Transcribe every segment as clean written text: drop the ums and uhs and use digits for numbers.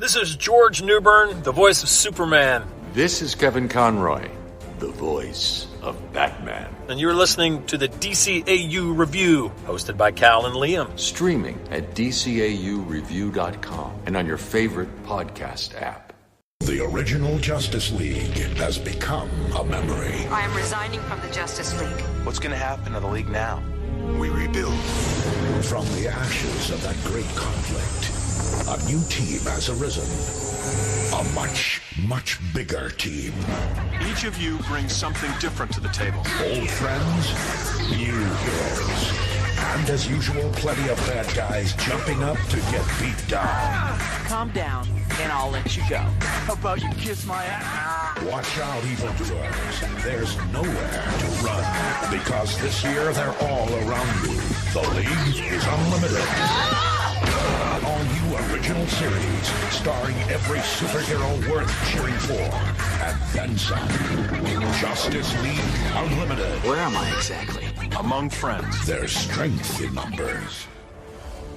This is George Newbern, the voice of Superman. This is Kevin Conroy, the voice of Batman. And you're listening to the DCAU Review, hosted by Cal and Liam. Streaming at DCAUreview.com and on your favorite podcast app. The original Justice League has become a memory. I am resigning from the Justice League. What's going to happen to the League now? We rebuild. From the ashes of that great conflict, a new team has arisen. A much, much bigger team. Each of you brings something different to the table. Old friends, new heroes. And as usual, plenty of bad guys jumping up to get beat down. Calm down, and I'll let you go. How about you kiss my ass? Watch out, evildoers. There's nowhere to run. Because this year, they're all around you. The League is unlimited. An all-new original series, starring every superhero worth cheering for. And then some. Justice League Unlimited. Where am I exactly? Among friends. There's strength in numbers.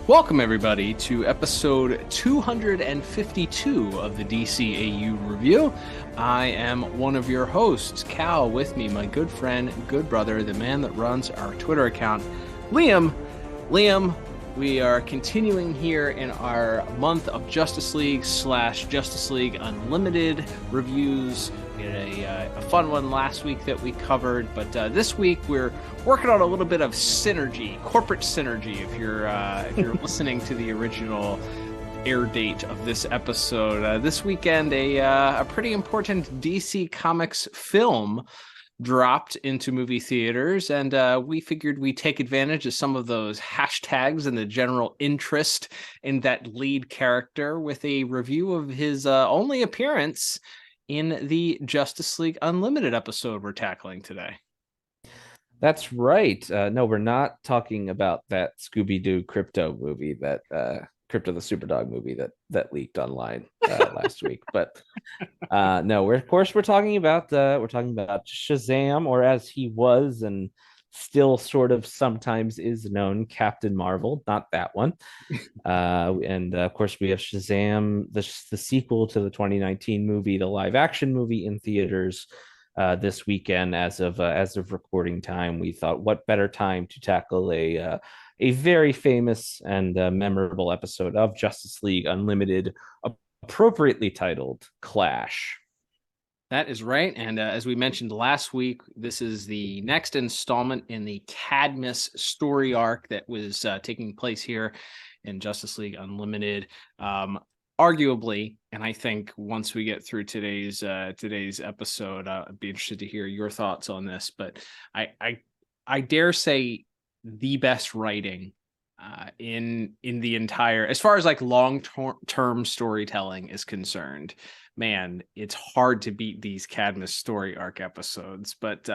Welcome, everybody, to episode 252 of the DCAU Review. I am one of your hosts, Cal. With me, my good friend, good brother, the man that runs our Twitter account, Liam. Liam, we are continuing here in our month of Justice League / Justice League Unlimited reviews. We had a fun one last week that we covered, but this week we're working on a little bit of synergy, corporate synergy. If you're listening to the original air date of this episode, this weekend a pretty important DC Comics film dropped into movie theaters, and we figured we'd take advantage of some of those hashtags and the general interest in that lead character with a review of his only appearance in the Justice League Unlimited episode we're tackling today. That's right. No, we're not talking about that Scooby-Doo Crypto movie, that Crypto the Superdog movie that leaked online last week. But no, we're talking about Shazam, or as he was and still sort of sometimes is known, Captain Marvel, not that one. And of course, we have Shazam, the sequel to the 2019 movie, the live action movie, in theaters this weekend. As of recording time, we thought, what better time to tackle a very famous and memorable episode of Justice League Unlimited, appropriately titled Clash. That is right. And as we mentioned last week, this is the next installment in the Cadmus story arc that was taking place here in Justice League Unlimited. Arguably, and I think once we get through today's episode, I'd be interested to hear your thoughts on this. But I dare say the best writing in the entire, as far as like long-term storytelling is concerned. Man, it's hard to beat these Cadmus story arc episodes, but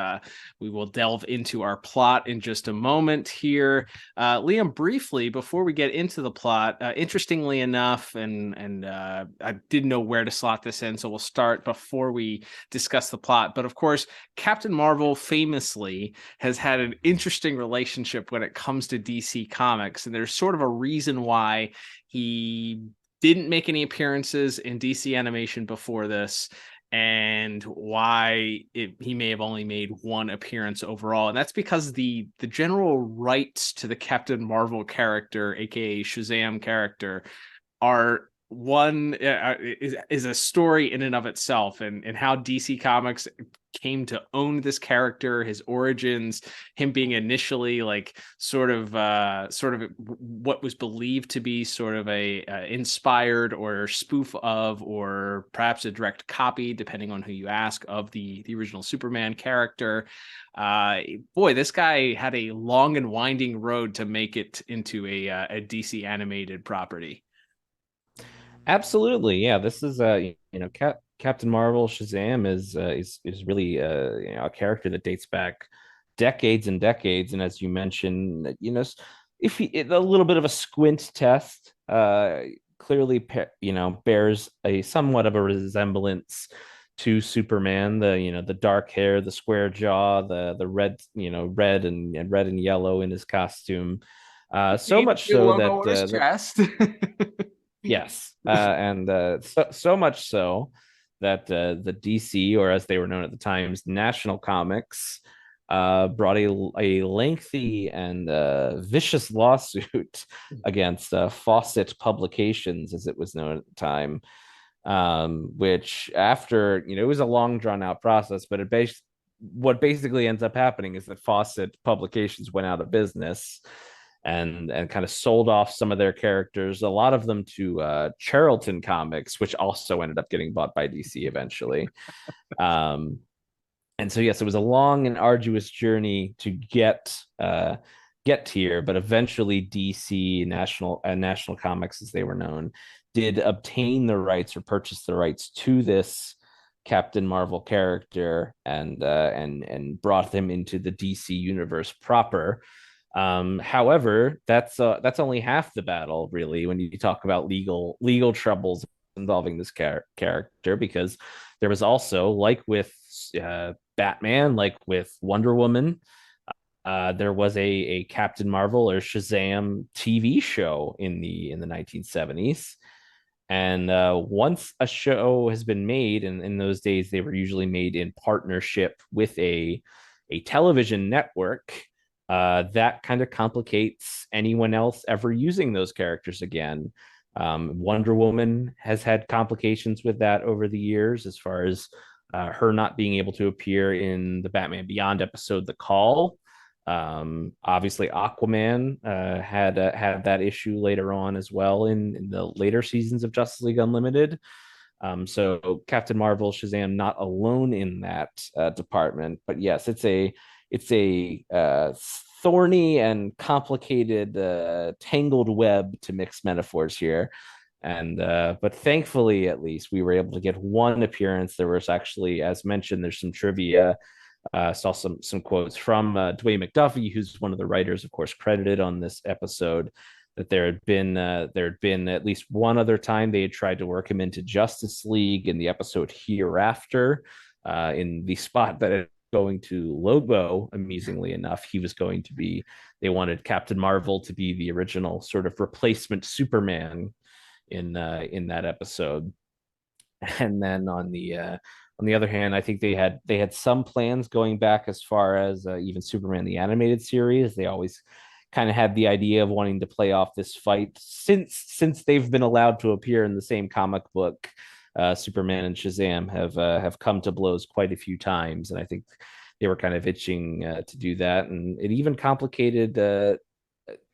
we will delve into our plot in just a moment here. Liam, briefly, before we get into the plot, interestingly enough, and I didn't know where to slot this in, so we'll start before we discuss the plot. But of course, Captain Marvel famously has had an interesting relationship when it comes to DC Comics, and there's sort of a reason why he didn't make any appearances in DC animation before this, and why he may have only made one appearance overall. And that's because the general rights to the Captain Marvel character, aka Shazam character, are one is a story in and of itself, and how DC Comics came to own this character, his origins, him being initially like sort of what was believed to be sort of a inspired or spoof of, or perhaps a direct copy, depending on who you ask, of the original Superman character. Boy, this guy had a long and winding road to make it into a DC animated property. Absolutely, yeah. This is Captain Marvel, Shazam is really a character that dates back decades and decades, and as you mentioned, if a little bit of a squint test, clearly bears a somewhat of a resemblance to Superman. The dark hair, the square jaw, the red and yellow in his costume. So much so that Yes, and so much so that the DC, or as they were known at the times, National Comics, brought a lengthy and vicious lawsuit against Fawcett Publications, as it was known at the time, which after, it was a long drawn out process, but what basically ends up happening is that Fawcett Publications went out of business and kind of sold off some of their characters, a lot of them to Charlton Comics, which also ended up getting bought by DC eventually. And so, yes, it was a long and arduous journey to get here, but eventually DC National Comics, as they were known, did obtain the rights or purchase the rights to this Captain Marvel character and brought them into the DC universe proper. However, that's only half the battle, really, when you talk about legal troubles involving this character, because there was also, like with Batman, like with Wonder Woman, there was a Captain Marvel or Shazam TV show in the 1970s. And once a show has been made, and in those days they were usually made in partnership with a television network, that kind of complicates anyone else ever using those characters again. Wonder Woman has had complications with that over the years, as far as her not being able to appear in the Batman Beyond episode, The Call. Obviously, Aquaman had that issue later on as well in the later seasons of Justice League Unlimited. So Captain Marvel, Shazam, not alone in that department, but yes, it's a thorny and complicated, tangled web, to mix metaphors here. And but thankfully, at least, we were able to get one appearance. There was actually, as mentioned, there's some trivia. Saw some quotes from Dwayne McDuffie, who's one of the writers, of course, credited on this episode, that there had been at least one other time they had tried to work him into Justice League in the episode Hereafter, in the spot that it going to Lobo. Amusingly enough, they wanted Captain Marvel to be the original sort of replacement Superman in that episode. And then on the other hand, I think they had some plans going back as far as even Superman the Animated Series. They always kind of had the idea of wanting to play off this fight since they've been allowed to appear in the same comic book. Superman and Shazam have come to blows quite a few times, and I think they were kind of itching to do that. And it even complicated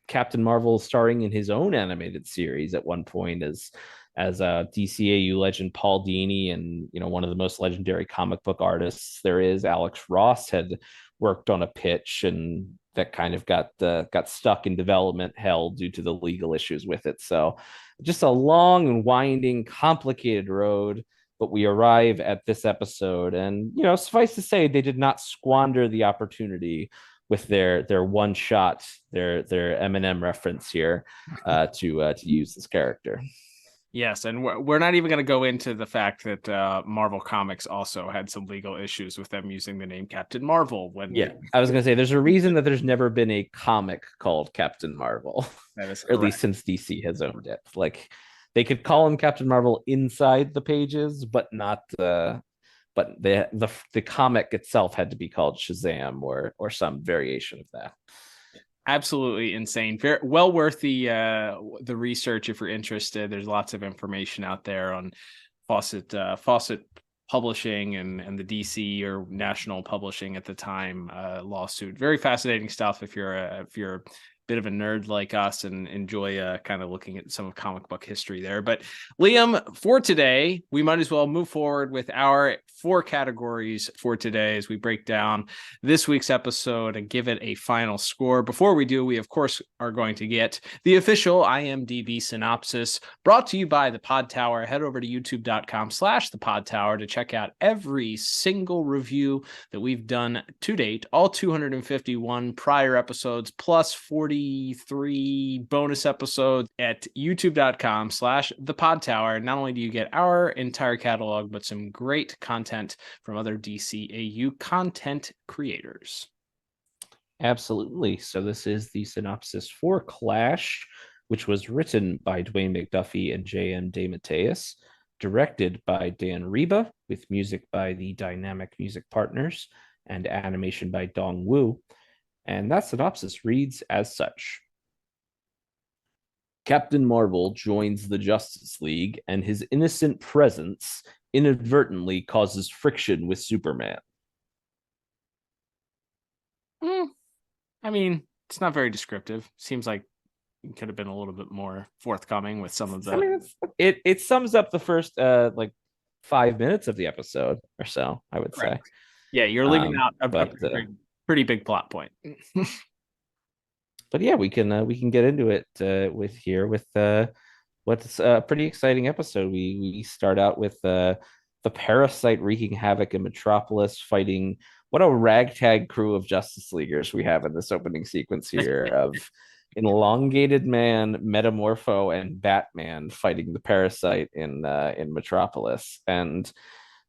Captain Marvel starring in his own animated series at one point as DCAU legend Paul Dini, and one of the most legendary comic book artists there is, Alex Ross, had worked on a pitch, and that kind of got stuck in development hell due to the legal issues with it. So just a long and winding, complicated road, but we arrive at this episode, and suffice to say, they did not squander the opportunity with their one shot, their Eminem reference here, to use this character. Yes, and we're not even going to go into the fact that Marvel Comics also had some legal issues with them using the name Captain Marvel. I was going to say, there's a reason that there's never been a comic called Captain Marvel, that is or at least since DC has owned it. Like, they could call him Captain Marvel inside the pages, but not the comic itself had to be called Shazam or some variation of that. Absolutely insane. Very well worth the research if you're interested. There's lots of information out there on Fawcett Publishing and the DC or National Publishing at the time lawsuit. Very fascinating stuff if you're a bit of a nerd like us and enjoy kind of looking at some of comic book history there. But Liam, for today, we might as well move forward with our 4 categories for today as we break down this week's episode and give it a final score. Before we do, we of course are going to get the official IMDb synopsis brought to you by the Pod Tower. Head over to youtube.com/the Pod Tower to check out every single review that we've done to date, all 251 prior episodes plus 43 bonus episodes at youtube.com/the Pod Tower. Not only do you get our entire catalog, but some great content from other DCAU content creators. Absolutely. So this is the synopsis for Clash, which was written by Dwayne McDuffie and J.M. DeMatteis, directed by Dan Riba, with music by the Dynamic Music Partners, and animation by Dong Wu. And that synopsis reads as such. Captain Marvel joins the Justice League, and his innocent presence inadvertently causes friction with Superman. I mean, it's not very descriptive. Seems like it could have been a little bit more forthcoming with some of the. I mean, it sums up the first like 5 minutes of the episode or so, I would say. Yeah, you're leaving out a pretty big plot point. But yeah, we can get into it with what's a pretty exciting episode. We start out with the Parasite wreaking havoc in Metropolis, fighting what a ragtag crew of Justice Leaguers we have in this opening sequence here of Elongated Man, Metamorpho, and Batman fighting the Parasite in Metropolis. And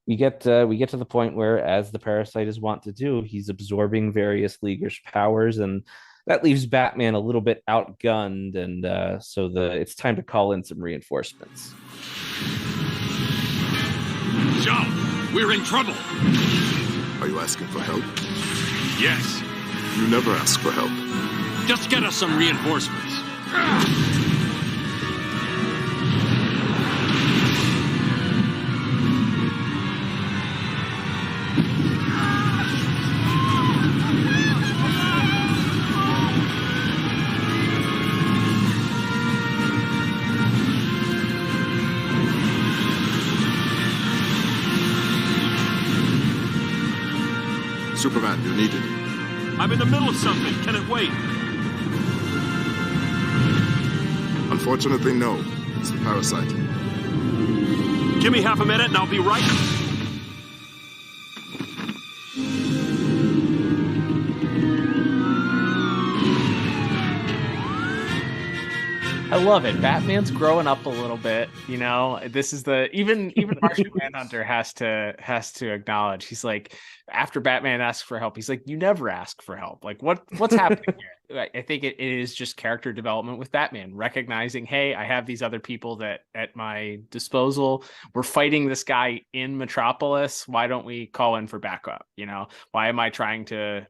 we get to the point where, as the Parasite is wont to do, he's absorbing various Leaguers' powers, and that leaves Batman a little bit outgunned, and so it's time to call in some reinforcements. John, we're in trouble. Are you asking for help? Yes. You never ask for help. Just get us some reinforcements. Superman, you're needed. I'm in the middle of something. Can it wait? Unfortunately, no. It's the Parasite. Give me half a minute and I'll be right. I love it. Batman's growing up a little bit, you know. This is even Martian Manhunter has to acknowledge. He's like, after Batman asks for help, he's like, you never ask for help. Like, what's happening here? I think it is just character development with Batman, recognizing, hey, I have these other people that at my disposal. We're fighting this guy in Metropolis. Why don't we call in for backup? You know, why am I trying to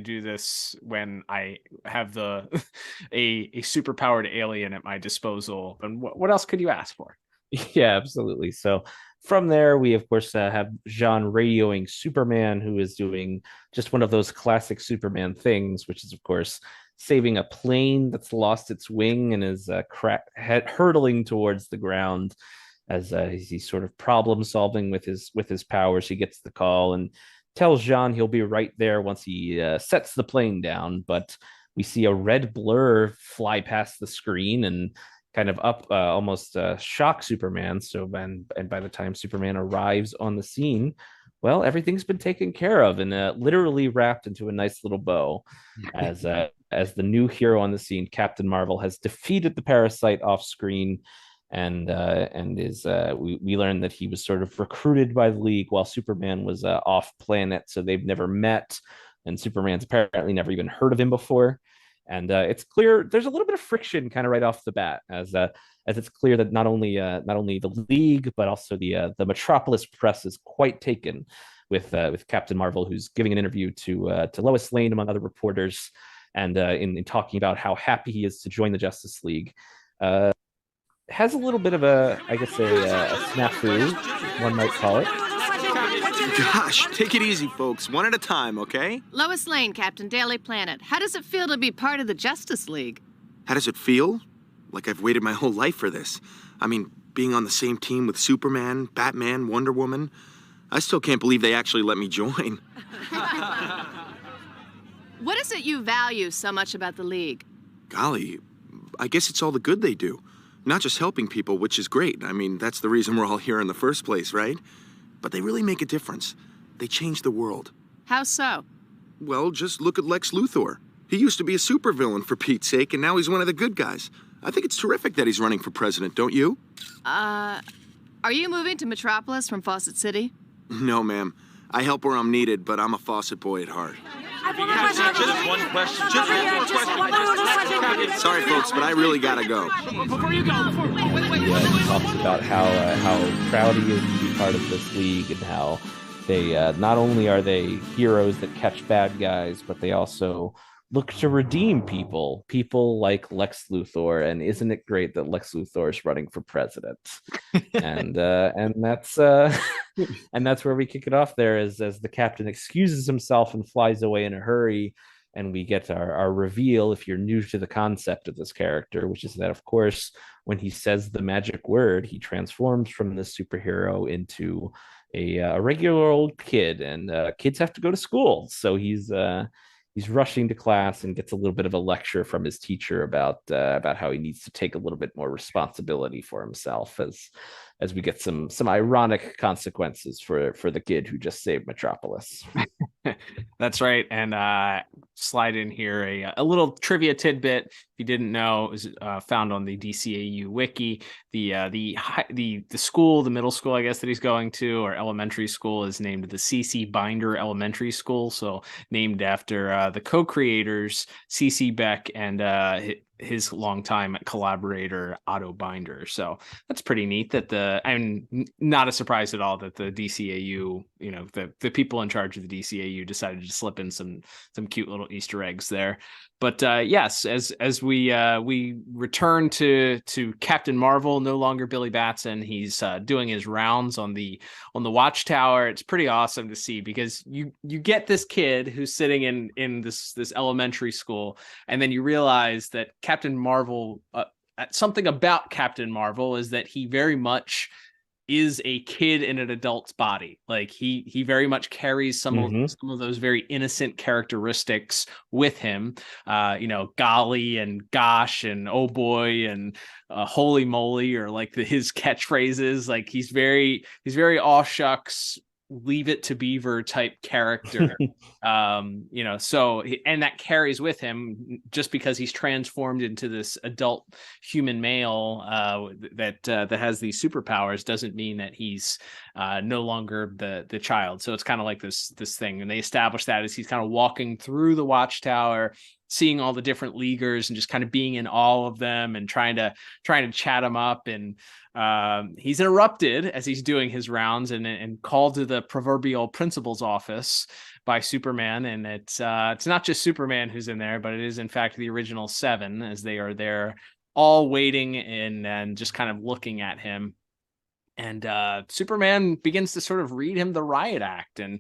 do this when I have a superpowered alien at my disposal? And what else could you ask for? Yeah, absolutely. So from there, we of course have Jean radioing Superman, who is doing just one of those classic Superman things, which is of course saving a plane that's lost its wing and is hurtling towards the ground. As he's sort of problem solving with his powers, he gets the call and tells Jean he'll be right there once he sets the plane down. But we see a red blur fly past the screen and kind of almost shock Superman. So and by the time Superman arrives on the scene, well, everything's been taken care of and literally wrapped into a nice little bow. As the new hero on the scene, Captain Marvel, has defeated the Parasite off screen, and we learn that he was sort of recruited by the League while Superman was off planet, so they've never met, and Superman's apparently never even heard of him before. And it's clear there's a little bit of friction kind of right off the bat, as it's clear that not only the League but also the Metropolis press is quite taken with Captain Marvel, who's giving an interview to Lois Lane among other reporters, and in talking about how happy he is to join the Justice League. Has a little bit of a snafu, one might call it. Gosh, take it easy, folks. One at a time, okay? Lois Lane, Captain, Daily Planet. How does it feel to be part of the Justice League? How does it feel? Like I've waited my whole life for this. I mean, being on the same team with Superman, Batman, Wonder Woman. I still can't believe they actually let me join. What is it you value so much about the League? Golly, I guess it's all the good they do. Not just helping people, which is great. I mean, that's the reason we're all here in the first place, right? But they really make a difference. They change the world. How so? Well, just look at Lex Luthor. He used to be a supervillain, for Pete's sake, and now he's one of the good guys. I think it's terrific that he's running for president, don't you? Are you moving to Metropolis from Fawcett City? No, ma'am. I help where I'm needed, but I'm a Fawcett boy at heart. Just one question. Just one more question. Sorry, folks, but I really gotta go. Before you go, He talks about how proud he is to be part of this league and how they not only are they heroes that catch bad guys, but they also look to redeem people like Lex Luthor. And isn't it great that Lex Luthor is running for president? and that's and that's where we kick it off there as the captain excuses himself and flies away in a hurry. And we get our reveal, if you're new to the concept of this character, which is that, of course, when he says the magic word, he transforms from this superhero into a regular old kid, and kids have to go to school. So he's rushing to class and gets a little bit of a lecture from his teacher about how he needs to take a little bit more responsibility for himself, as we get some ironic consequences for the kid who just saved Metropolis. That's right. And slide in here a little trivia tidbit. If you didn't know, it was found on the DCAU wiki. The school, the middle school, I guess, that he's going to, or elementary school, is named the C.C. Binder Elementary School. So named after the co-creators, C.C. Beck and his longtime collaborator Otto Binder. So that's pretty neat that not a surprise at all that the DCAU, the people in charge of the DCAU decided to slip in some cute little Easter eggs there. But yes, as we return to Captain Marvel, no longer Billy Batson, he's doing his rounds on the Watchtower. It's pretty awesome to see, because you get this kid who's sitting in this elementary school, and then you realize that Captain Marvel, something about Captain Marvel is that he very much is a kid in an adult's body. Like he very much carries some of those very innocent characteristics with him. Golly and gosh and oh boy and holy moly, or like his catchphrases. Like he's very aw shucks, leave it to Beaver type character. So and that carries with him, just because he's transformed into this adult human male that has these superpowers, doesn't mean that he's no longer the child. So it's kind of like this thing, and they establish that as he's kind of walking through the Watchtower, seeing all the different leaguers and just kind of being in awe of them and trying to chat them up. And he's interrupted as he's doing his rounds and called to the proverbial principal's office by Superman. And it's not just Superman who's in there, but it is in fact the original 7, as they are there all waiting and just kind of looking at him. And Superman begins to sort of read him the riot act, and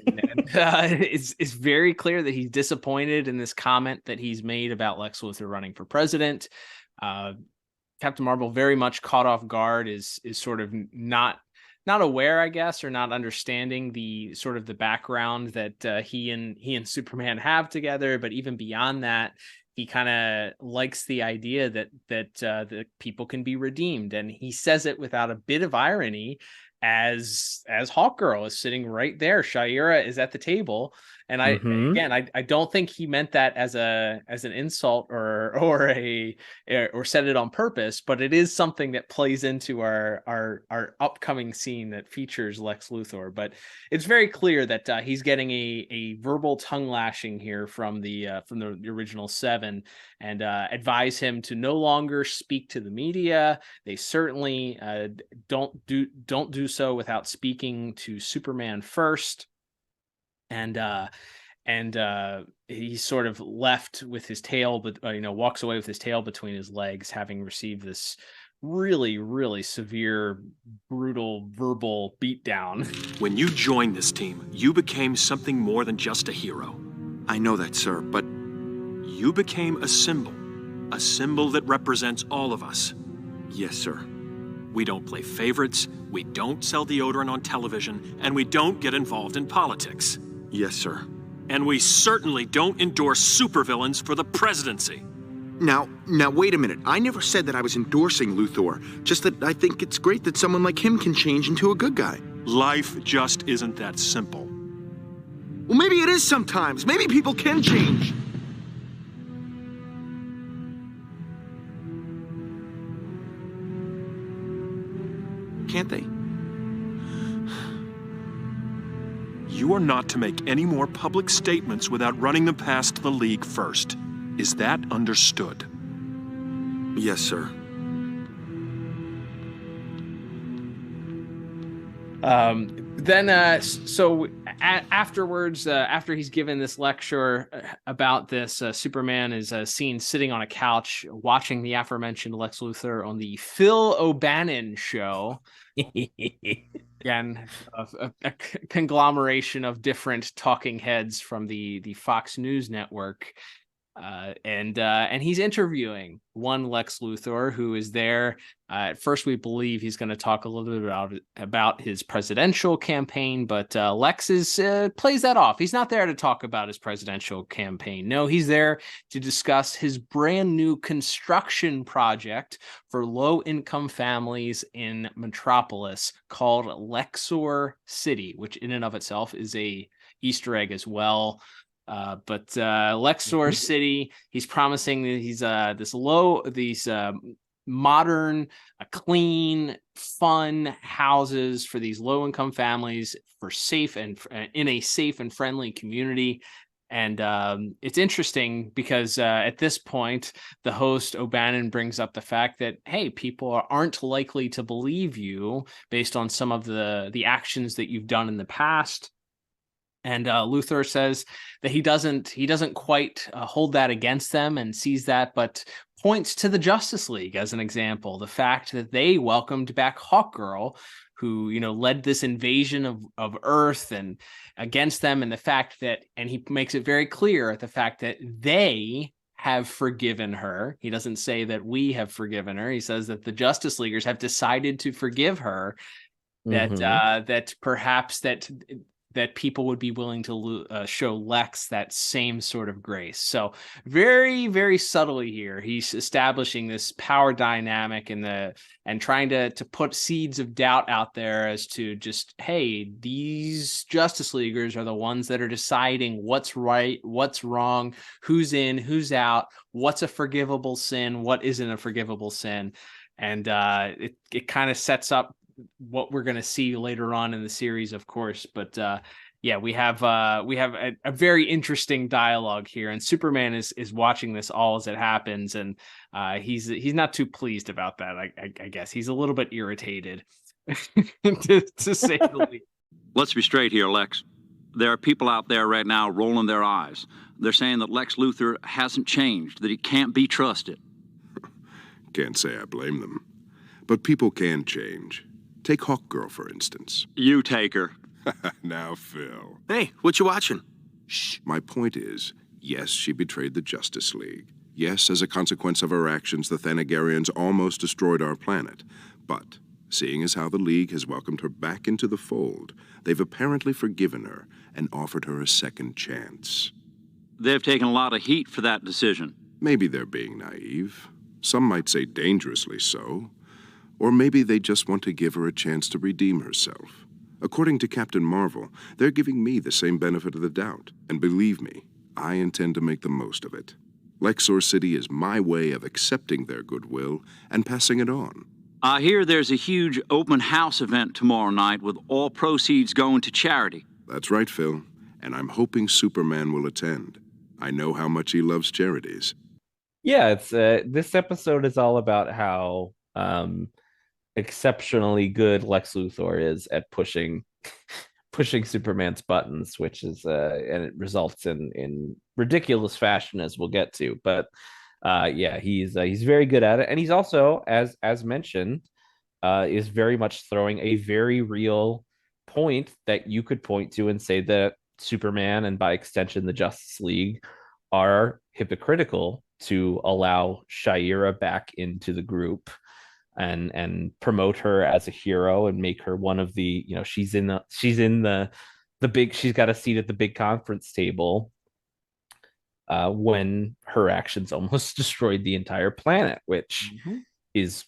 it's very clear that he's disappointed in this comment that he's made about Lex Luthor running for president. Captain Marvel, very much caught off guard, is sort of not aware, I guess, or not understanding the sort of the background that he and Superman have together. But even beyond that, he kind of likes the idea that the people can be redeemed, and he says it without a bit of irony, as Hawkgirl is sitting right there. Shaira is at the table, and I don't think he meant that as an insult or said it on purpose, but it is something that plays into our upcoming scene that features Lex Luthor. But it's very clear that he's getting a verbal tongue lashing here from the original 7, and advise him to no longer speak to the media. They certainly don't do so without speaking to Superman first. And he's sort of left with his tail, but walks away with his tail between his legs, having received this really, really severe, brutal verbal beatdown. When you joined this team, you became something more than just a hero. I know that, sir, but you became a symbol that represents all of us. Yes, sir. We don't play favorites, we don't sell deodorant on television, and we don't get involved in politics. Yes, sir. And we certainly don't endorse supervillains for the presidency. Now, wait a minute. I never said that I was endorsing Luthor, just that I think it's great that someone like him can change into a good guy. Life just isn't that simple. Well, maybe it is sometimes. Maybe people can change. Can't they? You are not to make any more public statements without running them past the League first. Is that understood? Yes, sir. Afterwards, after he's given this lecture about this, Superman is seen sitting on a couch watching the aforementioned Lex Luthor on the Phil O'Bannon show. Again, a conglomeration of different talking heads from the Fox News network. And he's interviewing one Lex Luthor who is there. At first, we believe he's going to talk a little bit about his presidential campaign, but Lex plays that off. He's not there to talk about his presidential campaign. No, he's there to discuss his brand new construction project for low-income families in Metropolis called Lexor City, which in and of itself is a Easter egg as well. But Lexor City, he's promising that he's these modern, clean, fun houses for these low-income families for safe and in a safe and friendly community. And it's interesting because at this point, the host O'Bannon brings up the fact that, hey, people aren't likely to believe you based on some of the actions that you've done in the past. And Luthor says that he doesn't quite hold that against them and sees that, but points to the Justice League as an example. The fact that they welcomed back Hawkgirl, who led this invasion of Earth and against them, and the fact that, and he makes it very clear, the fact that they have forgiven her. He doesn't say that we have forgiven her. He says that the Justice Leaguers have decided to forgive her. That perhaps that people would be willing to show Lex that same sort of grace. So very, very subtly here, he's establishing this power dynamic and trying to put seeds of doubt out there as to just, hey, these Justice Leaguers are the ones that are deciding what's right, what's wrong, who's in, who's out, what's a forgivable sin, what isn't a forgivable sin. And it kind of sets up what we're going to see later on in the series, of course. But we have a very interesting dialogue here, and Superman is watching this all as it happens, and he's not too pleased about that. I guess he's a little bit irritated, to say the least. Let's be straight here, Lex. There are people out there right now rolling their eyes. They're saying that Lex Luthor hasn't changed, that he can't be trusted. Can't say I blame them. But people can change. Take Hawkgirl, for instance. You take her. Now, Phil. Hey, what you watching? Shh. My point is, yes, she betrayed the Justice League. Yes, as a consequence of her actions, the Thanagarians almost destroyed our planet. But, seeing as how the League has welcomed her back into the fold, they've apparently forgiven her and offered her a second chance. They've taken a lot of heat for that decision. Maybe they're being naive. Some might say dangerously so. Or maybe they just want to give her a chance to redeem herself. According to Captain Marvel, they're giving me the same benefit of the doubt. And believe me, I intend to make the most of it. Lexor City is my way of accepting their goodwill and passing it on. I hear there's a huge open house event tomorrow night with all proceeds going to charity. That's right, Phil. And I'm hoping Superman will attend. I know how much he loves charities. Yeah, it's this episode is all about how exceptionally good Lex Luthor is at pushing Superman's buttons, which is and it results in ridiculous fashion, as we'll get to. But he's very good at it, and he's also, as mentioned, is very much throwing a very real point that you could point to and say that Superman, and by extension the Justice League, are hypocritical to allow Shaira back into the group and promote her as a hero and make her one of the, she's in the big, she's got a seat at the big conference table when her actions almost destroyed the entire planet, which is,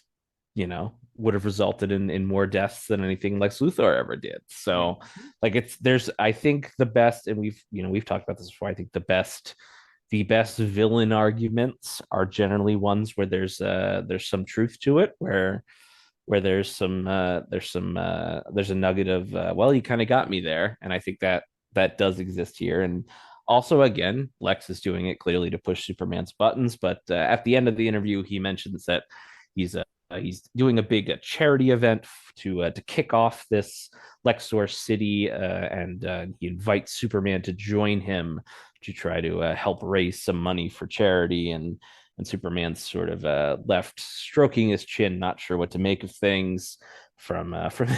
would have resulted in more deaths than anything Lex Luthor ever did. So I think the best, and we've talked about this before, I think the best villain arguments are generally ones where there's some truth to it, where there's a nugget of well, you kind of got me there, and I think that does exist here. And Also, again, Lex is doing it clearly to push Superman's buttons, but at the end of the interview, he mentions that he's doing a big charity event to kick off this Lexor City, and he invites Superman to join him to try to help raise some money for charity. And Superman's sort of left stroking his chin, not sure what to make of things. From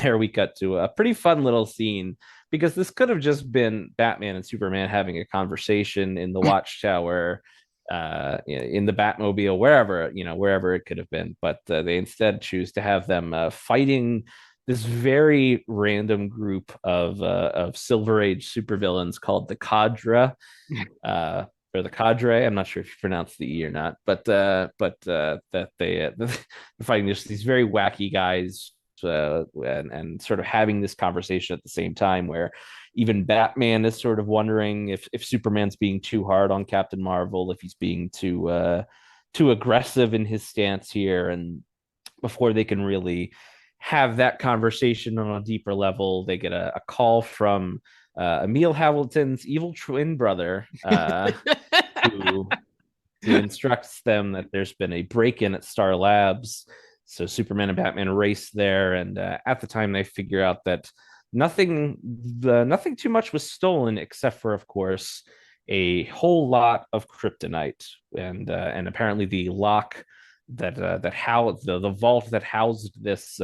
there, we cut to a pretty fun little scene, because this could have just been Batman and Superman having a conversation in the Watchtower, in the Batmobile, wherever it could have been. But they instead choose to have them fighting this very random group of Silver Age supervillains called the Cadre, or the Cadre. I'm not sure if you pronounce the E or not, but that they're fighting these very wacky guys, and sort of having this conversation at the same time, where even Batman is sort of wondering if Superman's being too hard on Captain Marvel, if he's being too aggressive in his stance here. And before they can really have that conversation on a deeper level, they get a call from Emil Hamilton's evil twin brother, who instructs them that there's been a break-in at Star Labs. So Superman and Batman race there, and at the time they figure out that nothing too much was stolen, except for, of course, a whole lot of kryptonite, and apparently the lock that housed the vault that housed this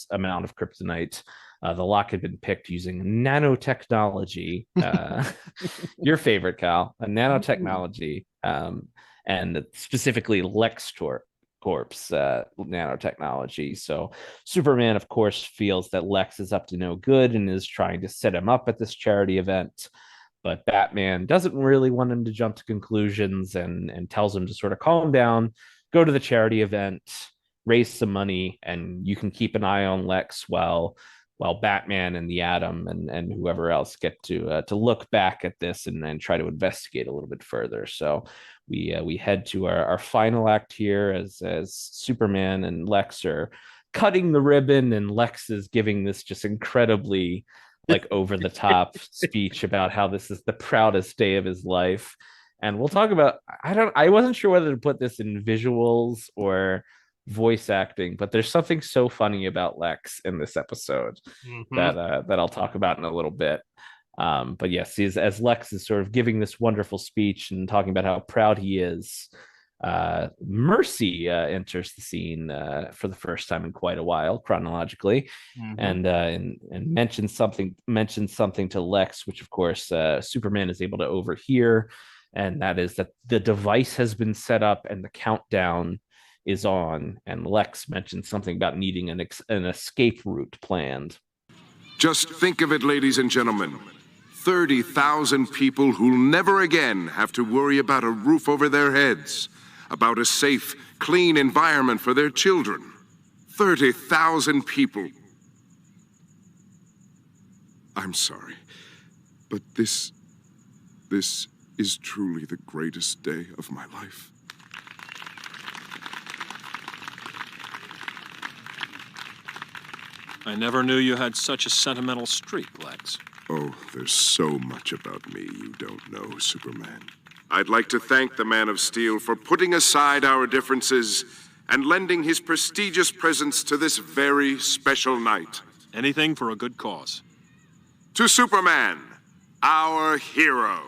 amount of kryptonite. The lock had been picked using nanotechnology, your favorite, Cal, a nanotechnology, and specifically LexCorp nanotechnology. So Superman, of course, feels that Lex is up to no good and is trying to set him up at this charity event. But Batman doesn't really want him to jump to conclusions, and tells him to sort of calm down, go to the charity event, raise some money, and you can keep an eye on Lex while Batman and the Atom and whoever else get to look back at this and try to investigate a little bit further. So we head to our final act here as Superman and Lex are cutting the ribbon, and Lex is giving this just incredibly over the top speech about how this is the proudest day of his life. And we'll talk about, I wasn't sure whether to put this in visuals or voice acting, but there's something so funny about Lex in this episode that I'll talk about in a little bit. But yes, as Lex is sort of giving this wonderful speech and talking about how proud he is, Mercy enters the scene for the first time in quite a while, chronologically, and mentions something to Lex, which of course Superman is able to overhear, and that is that the device has been set up and the countdown is on. And Lex mentioned something about needing an escape route planned. Just think of it, ladies and gentlemen. 30,000 people who'll never again have to worry about a roof over their heads, about a safe, clean environment for their children. 30,000 people. I'm sorry, but this is truly the greatest day of my life. I never knew you had such a sentimental streak, Lex. Oh, there's so much about me you don't know, Superman. I'd like to thank the Man of Steel for putting aside our differences and lending his prestigious presence to this very special night. Anything for a good cause. To Superman, our hero.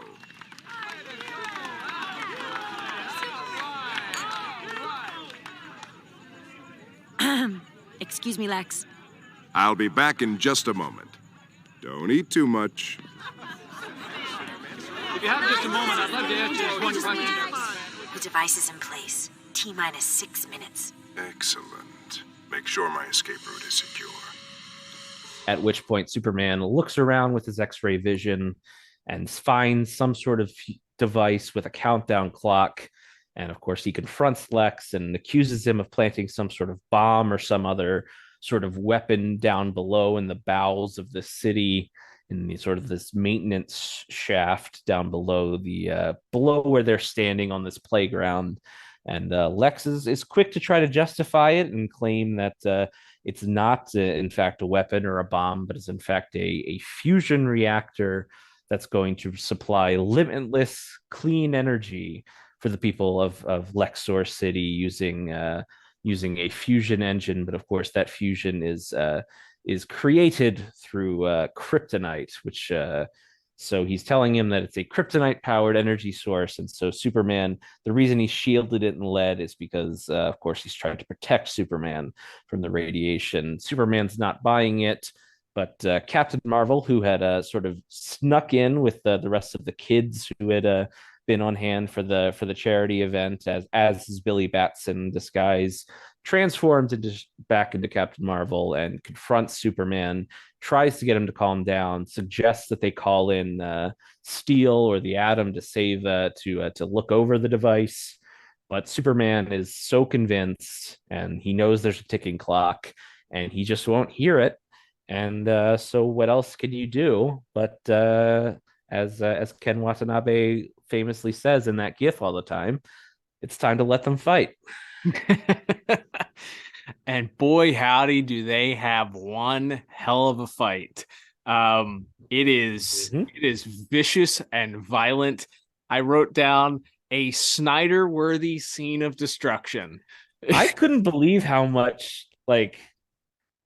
Excuse me, Lex. I'll be back in just a moment. Don't eat too much. If you have just a moment, I'd love to ask you one question. The device is in place. T-minus 6 minutes. Excellent. Make sure my escape route is secure. At which point Superman looks around with his X-ray vision and finds some sort of device with a countdown clock. And of course, he confronts Lex and accuses him of planting some sort of bomb or some other sort of weapon down below in the bowels of the city, in the sort of this maintenance shaft down below below where they're standing on this playground. And Lex is quick to try to justify it and claim that it's not, in fact, a weapon or a bomb, but is in fact a fusion reactor that's going to supply limitless clean energy for the people of Lexor City using a fusion engine. But of course, that fusion is created through kryptonite, which so he's telling him that it's a kryptonite powered energy source. And so Superman, the reason he shielded it in lead is because, of course, he's trying to protect Superman from the radiation. Superman's not buying it, but Captain Marvel, who had sort of snuck in with the rest of the kids who had been on hand for the charity event, as is Billy Batson disguise, transforms back into Captain Marvel and confronts Superman, tries to get him to calm down, suggests that they call in Steel or the Atom to save to look over the device. But Superman is so convinced, and he knows there's a ticking clock, and he just won't hear it. And so what else can you do? But as Ken Watanabe famously says in that GIF all the time, it's time to let them fight. And boy, howdy, do they have one hell of a fight. It is vicious and violent. I wrote down a Snyder-worthy scene of destruction. I couldn't believe how much like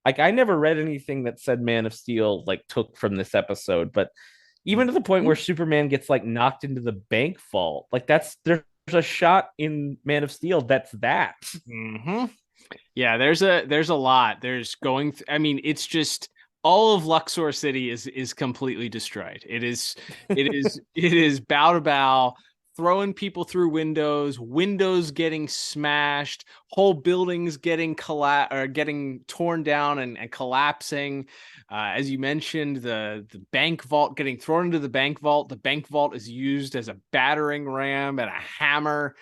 I never read anything that said Man of Steel took from this episode, but even to the point where Superman gets knocked into the bank vault, there's a shot in Man of Steel that's that. Mm-hmm. Yeah, there's a lot. There's going. It's just all of Luxor City is completely destroyed. It is bow to bow, throwing people through windows getting smashed, whole buildings getting torn down and collapsing. As you mentioned, the bank vault getting thrown into the bank vault. The bank vault is used as a battering ram and a hammer.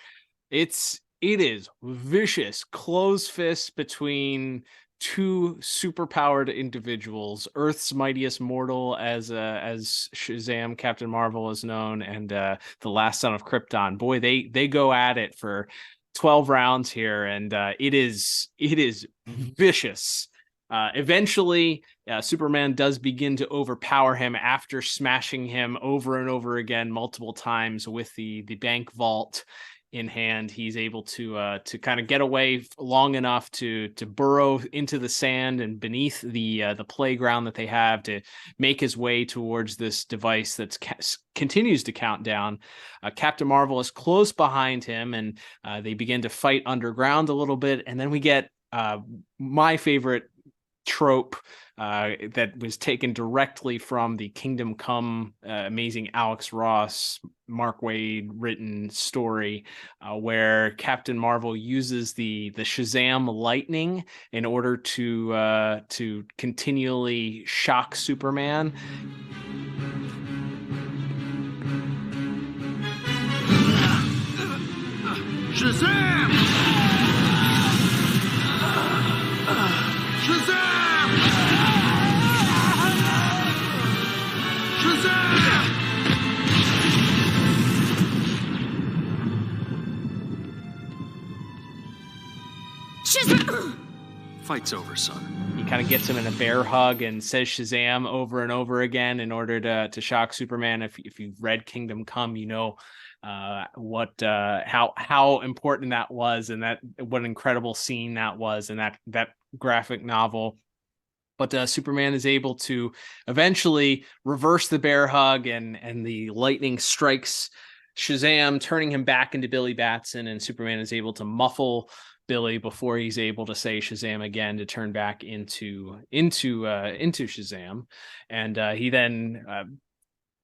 It is vicious, close fists between two superpowered individuals, Earth's mightiest mortal, as Shazam, Captain Marvel is known, and the last son of Krypton. Boy, they go at it for 12 rounds here, and it is vicious. Eventually, Superman does begin to overpower him after smashing him over and over again multiple times with the bank vault in hand. He's able to kind of get away long enough to burrow into the sand and beneath the playground that they have to make his way towards this device that continues to count down. Captain Marvel is close behind him, and they begin to fight underground a little bit, and then we get my favorite trope that was taken directly from the Kingdom Come amazing Alex Ross, Mark Waid written story, where Captain Marvel uses the Shazam lightning in order to continually shock Superman. Shazam! Shazam! Fight's over, son. He kind of gets him in a bear hug and says Shazam over and over again in order to shock Superman. If you've read Kingdom Come, you know how important that was, and what an incredible scene that was in that graphic novel. But Superman is able to eventually reverse the bear hug, and the lightning strikes Shazam, turning him back into Billy Batson, and Superman is able to muffle Billy before he's able to say Shazam again to turn back into Shazam. And he then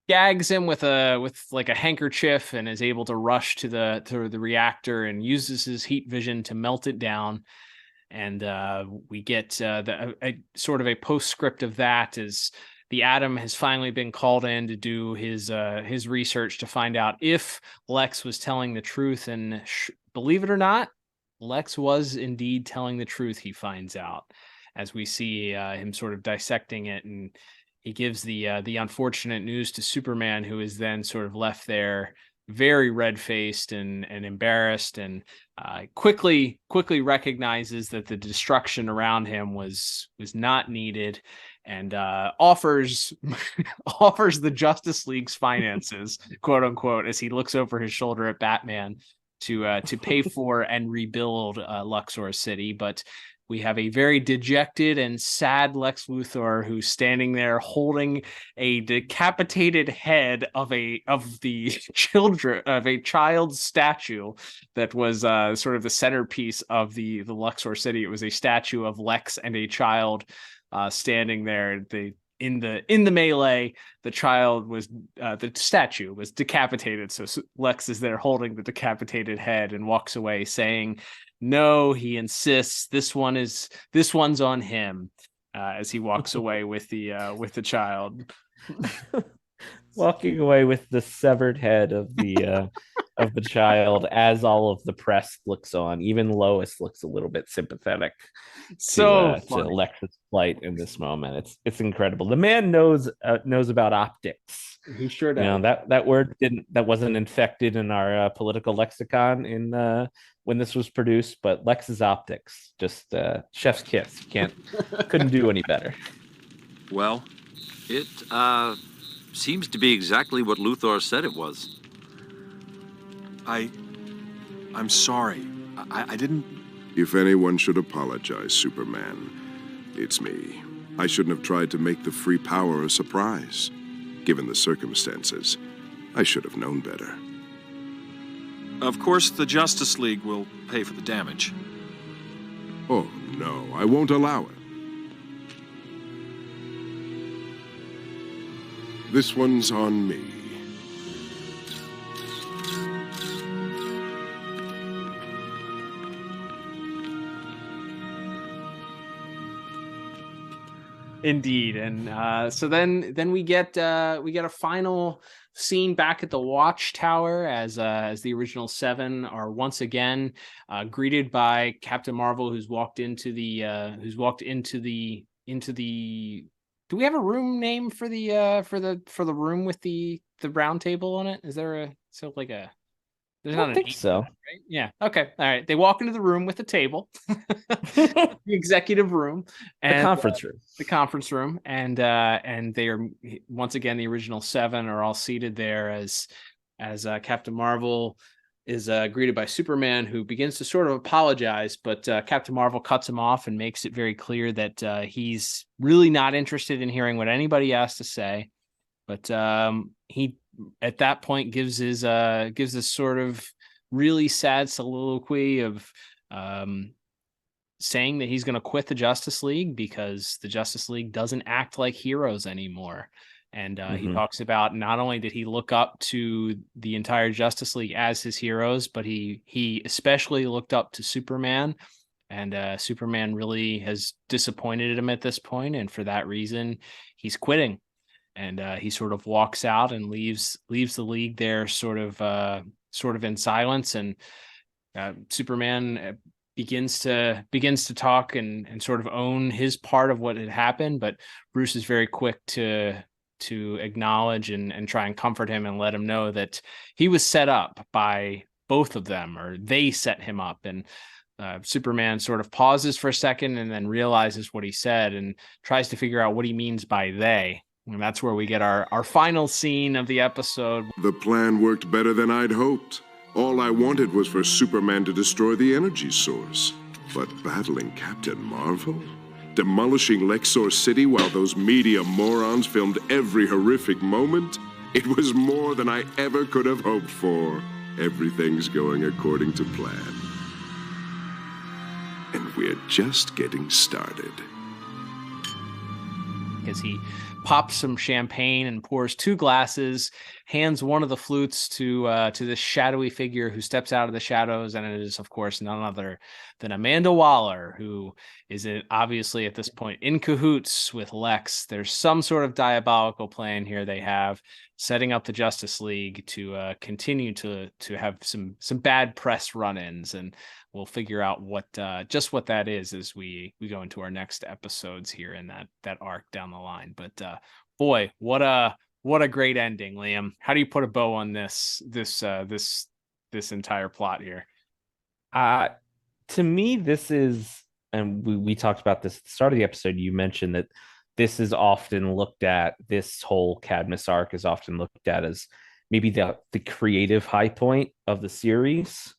gags him with a handkerchief and is able to rush to the reactor and uses his heat vision to melt it down. And we get a sort of a postscript of that as the Atom has finally been called in to do his research to find out if Lex was telling the truth. And believe it or not, Lex was indeed telling the truth, he finds out, as we see him sort of dissecting it. And he gives the unfortunate news to Superman, who is then sort of left there very red-faced and embarrassed, and quickly recognizes that the destruction around him was not needed, and offers the Justice League's finances, quote unquote, as he looks over his shoulder at Batman to pay for and rebuild Luxor City. But we have a very dejected and sad Lex Luthor who's standing there holding a decapitated head of the child's statue that was sort of the centerpiece of the Luxor City. It was a statue of Lex and a child standing there. In the melee, the statue was decapitated. So Lex is there holding the decapitated head and walks away saying, "No," he insists, this one's on him," as he walks away with the child. Walking away with the severed head of the child as all of the press looks on. Even Lois looks a little bit sympathetic to Lex's plight in this moment. It's incredible. The man knows about optics. He sure does. That word wasn't infected in our political lexicon in when this was produced, but Lex's optics, just chef's kiss. Couldn't do any better. Well, it seems to be exactly what Luthor said it was. I'm sorry. I didn't... If anyone should apologize, Superman, it's me. I shouldn't have tried to make the free power a surprise. Given the circumstances, I should have known better. Of course, the Justice League will pay for the damage. Oh, no, I won't allow it. This one's on me. Indeed, and so then we get a final scene back at the Watchtower as the original Seven are once again greeted by Captain Marvel, who's walked into the. Do we have a room name for the room with the round table on it? Is there There's not an think so. Right? Yeah. Okay. All right. They walk into the room with the table, the executive room, and the conference room. The conference room, and they are once again the original Seven are all seated there as Captain Marvel is greeted by Superman, who begins to sort of apologize, but Captain Marvel cuts him off and makes it very clear that he's really not interested in hearing what anybody has to say. But he, at that point, gives this sort of really sad soliloquy of saying that he's going to quit the Justice League because the Justice League doesn't act like heroes anymore. And he talks about not only did he look up to the entire Justice League as his heroes, but he especially looked up to Superman. And Superman really has disappointed him at this point, and for that reason, he's quitting. And he sort of walks out and leaves the league there, sort of in silence. And Superman begins to talk and sort of own his part of what had happened. But Bruce is very quick to acknowledge and try and comfort him and let him know that he was set up by both of them, or they set him up. And Superman sort of pauses for a second and then realizes what he said and tries to figure out what he means by they. And that's where we get our final scene of the episode. The plan worked better than I'd hoped. All I wanted was for Superman to destroy the energy source. But battling Captain Marvel? Demolishing Luxor City while those media morons filmed every horrific moment? It was more than I ever could have hoped for. Everything's going according to plan. And we're just getting started. As he pops some champagne and pours 2 glasses, hands one of the flutes to this shadowy figure who steps out of the shadows, and it is, of course, none other than Amanda Waller, who is obviously at this point in cahoots with Lex. There's some sort of diabolical plan here they have, setting up the Justice League to continue to have some bad press run-ins, and we'll figure out what that is as we go into our next episodes here in that arc down the line. But boy, what a great ending, Liam. How do you put a bow on this entire plot here? To me, this is, and we talked about this at the start of the episode. You mentioned that this is often looked at, this whole Cadmus arc is often looked at as maybe the creative high point of the series,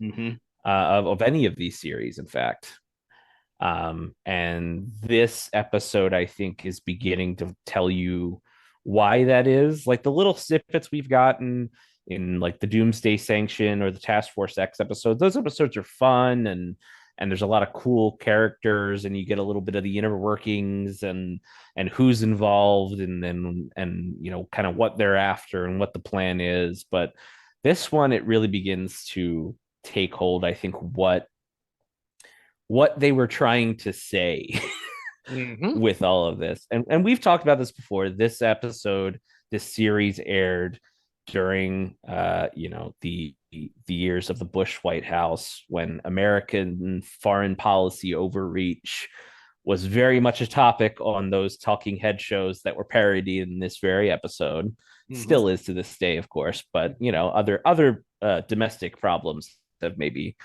of any of these series, in fact. And this episode, I think, is beginning to tell you why that is. Like the little snippets we've gotten in like the Doomsday Sanction or the Task Force X episodes, those episodes are fun, and there's a lot of cool characters, and you get a little bit of the inner workings and who's involved, and then you know, kind of what they're after and what the plan is. But this one, it really begins to take hold, I think, what they were trying to say with all of this. And we've talked about this before. This episode, this series aired during you know, the years of the Bush White House, when American foreign policy overreach was very much a topic on those talking head shows that were parodied in this very episode. Still is to this day, of course, but you know, other domestic problems have maybe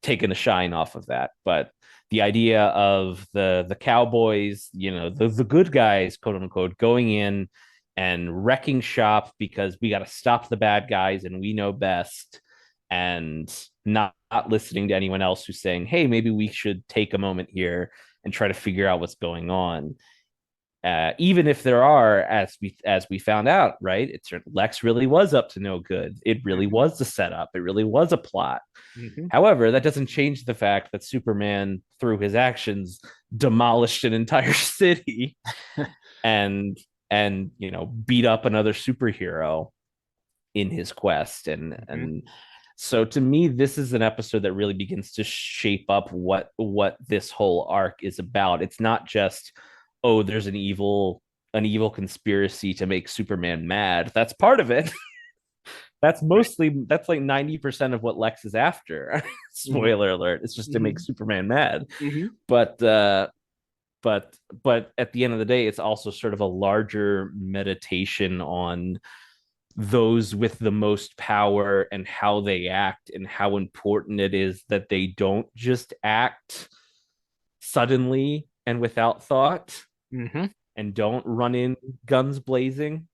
taken the shine off of that. But the idea of the cowboys, you know, the good guys, quote unquote, going in and wrecking shop because we got to stop the bad guys and we know best, and not listening to anyone else who's saying, hey, maybe we should take a moment here and try to figure out what's going on. Even if there are, as we found out, right, Lex really was up to no good. It really was the setup. It really was a plot. However, that doesn't change the fact that Superman, through his actions, demolished an entire city and you know, beat up another superhero in his quest. And so to me, this is an episode that really begins to shape up what this whole arc is about. It's not just, oh, there's an evil conspiracy to make Superman mad. That's part of it. That's like 90% of what Lex is after. Spoiler alert. It's just to make Superman mad. But at the end of the day, it's also sort of a larger meditation on those with the most power and how they act, and how important it is that they don't just act suddenly and without thought, and don't run in guns blazing.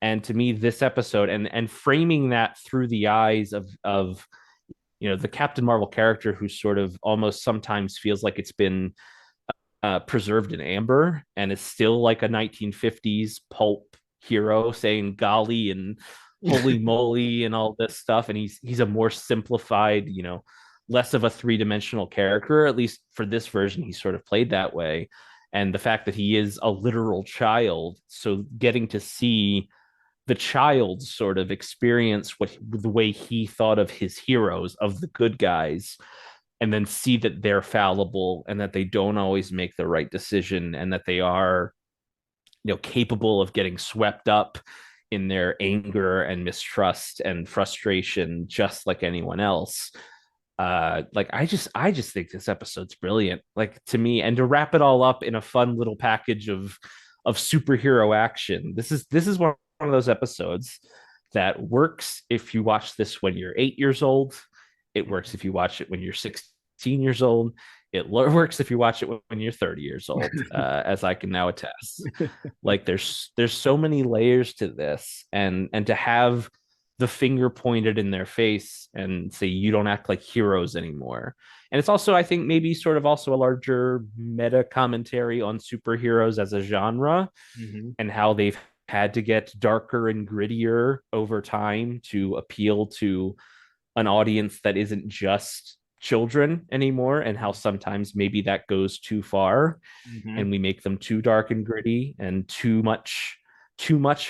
And to me, this episode and framing that through the eyes of you know, the Captain Marvel character, who sort of almost sometimes feels like it's been preserved in amber and is still like a 1950s pulp hero saying golly and holy moly and all this stuff, and he's a more simplified, you know, less of a three-dimensional character. At least for this version, he's sort of played that way. And the fact that he is a literal child, so getting to see the child sort of experience the way he thought of his heroes, of the good guys, and then see that they're fallible and that they don't always make the right decision, and that they are, you know, capable of getting swept up in their anger and mistrust and frustration, just like anyone else. Like I just think this episode's brilliant, like, to me. And to wrap it all up in a fun little package of superhero action, this is one of those episodes that works if you watch this when you're 8 years old. It works if you watch it when you're 16 years old. It works if you watch it when you're 30 years old, as I can now attest. Like there's so many layers to this, and to have the finger pointed in their face and say, you don't act like heroes anymore. And it's also, I think, maybe sort of also a larger meta commentary on superheroes as a genre, and how they've had to get darker and grittier over time to appeal to an audience that isn't just children anymore, and how sometimes maybe that goes too far, and we make them too dark and gritty and too much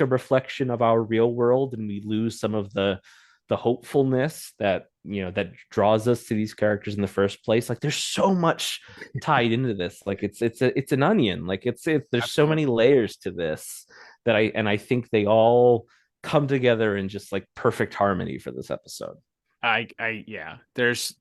a reflection of our real world, and we lose some of the hopefulness that, you know, that draws us to these characters in the first place. Like there's so much tied into this. Like it's an onion. Like there's so many layers to this that I think they all come together in just like perfect harmony for this episode. Yeah, there's,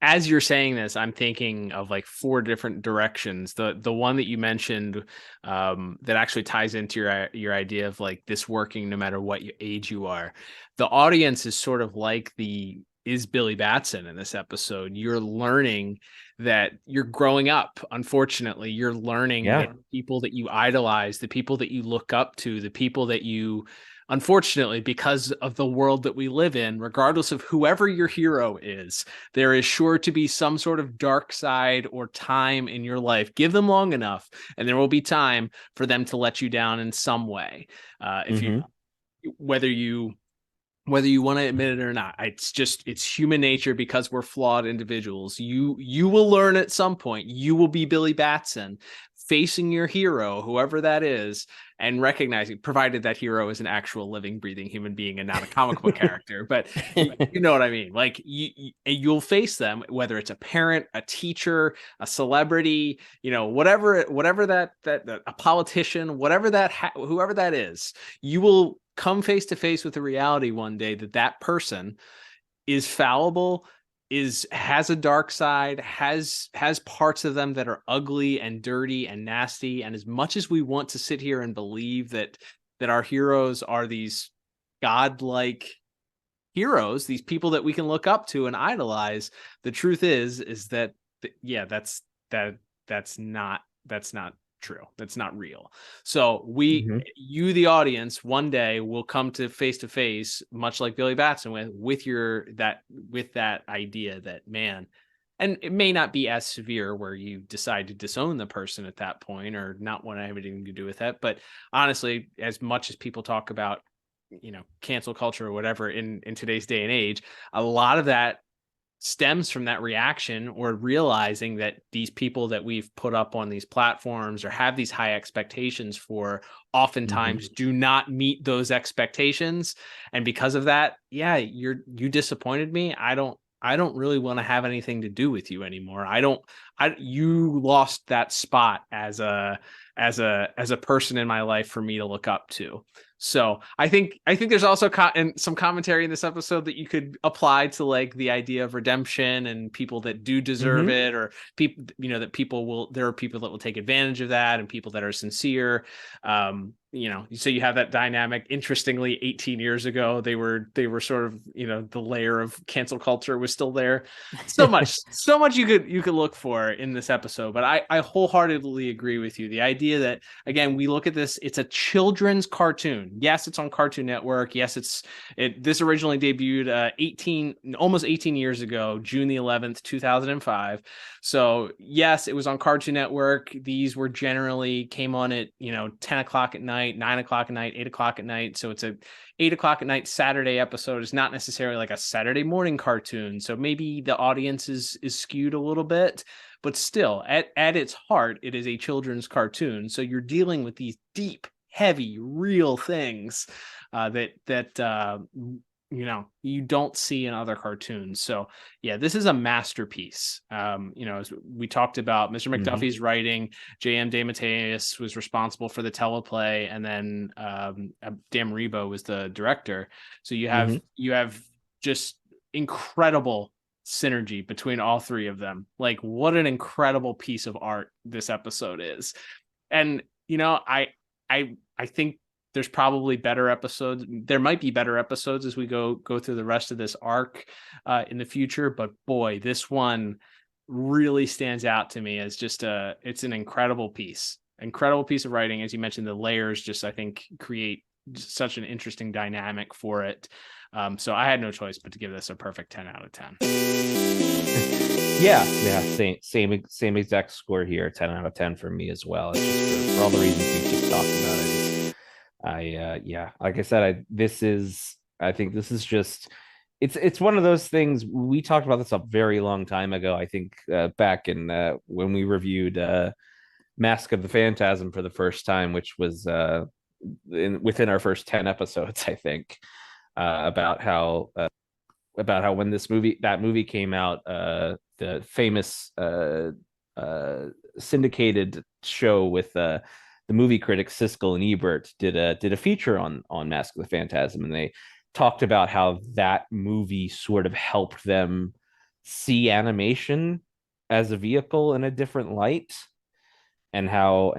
as you're saying this, I'm thinking of like 4 different directions. The one that you mentioned that actually ties into your idea of like this working no matter what age you are. The audience is sort of like the is Billy Batson in this episode. You're learning that you're growing up. Unfortunately, you're learning that people that you idolize, the people that you look up to, the people that you, unfortunately, because of the world that we live in, regardless of whoever your hero is, there is sure to be some sort of dark side or time in your life. Give them long enough, and there will be time for them to let you down in some way. If you, whether you want to admit it or not, it's human nature, because we're flawed individuals. You will learn at some point. You will be Billy Batson facing your hero, whoever that is, and recognizing, provided that hero is an actual living, breathing human being and not a comic book character. But you know what I mean? Like you'll face them, whether it's a parent, a teacher, a celebrity, whatever that a politician, whatever whoever that is, you will come face to face with the reality one day that person is fallible, has a dark side, has parts of them that are ugly and dirty and nasty. And as much as we want to sit here and believe that our heroes are these godlike heroes, these people that we can look up to and idolize, the truth is that that's not true. That's not real. So you, the audience, one day will come to face, much like Billy Batson with that idea that, man, and it may not be as severe where you decide to disown the person at that point or not want to have anything to do with that. But honestly, as much as people talk about, cancel culture or whatever in today's day and age, a lot of that stems from that reaction, or realizing that these people that we've put up on these platforms or have these high expectations for oftentimes do not meet those expectations. And because of that, you disappointed me. I don't really want to have anything to do with you anymore. You lost that spot as a person in my life for me to look up to. So I think there's also some commentary in this episode that you could apply to like the idea of redemption and people that do deserve it, or people, there are people that will take advantage of that and people that are sincere. So you have that dynamic. Interestingly, 18 years ago, they were sort of, the layer of cancel culture was still there. So much you could look for in this episode. But I wholeheartedly agree with you. The idea that, again, we look at this, it's a children's cartoon. Yes, it's on Cartoon Network. Yes, this originally debuted almost 18 years ago, June the 11th, 2005. So yes, it was on Cartoon Network. These were generally came on at 10 o'clock at night, 9 o'clock at night, 8 o'clock at night. So it's a 8 o'clock at night Saturday episode. It's not necessarily like a Saturday morning cartoon. So maybe the audience is skewed a little bit, but still at its heart, it is a children's cartoon. So you're dealing with these deep, heavy, real things that you don't see in other cartoons. So yeah, this is a masterpiece. As we talked about, Mr. McDuffie's writing, J.M. DeMatteis was responsible for the teleplay, and then Dan Riba was the director. So you have just incredible synergy between all three of them. Like, what an incredible piece of art this episode is. And I think there's probably better episodes. There might be better episodes as we go through the rest of this arc in the future. But boy, this one really stands out to me as just it's an incredible piece of writing. As you mentioned, the layers just, I think, create such an interesting dynamic for it. So I had no choice but to give this a perfect 10 out of 10. Yeah, same exact score here. 10 out of 10 for me as well. It's just for all the reasons we just talked about it. Like I said, I think this is just, it's one of those things. We talked about this a very long time ago. I think back in when we reviewed Mask of the Phantasm for the first time, which was within our first 10 episodes, I think, about how when that movie came out, the famous syndicated show with the movie critics Siskel and Ebert did a feature on Mask of the Phantasm, and they talked about how that movie sort of helped them see animation as a vehicle in a different light, and how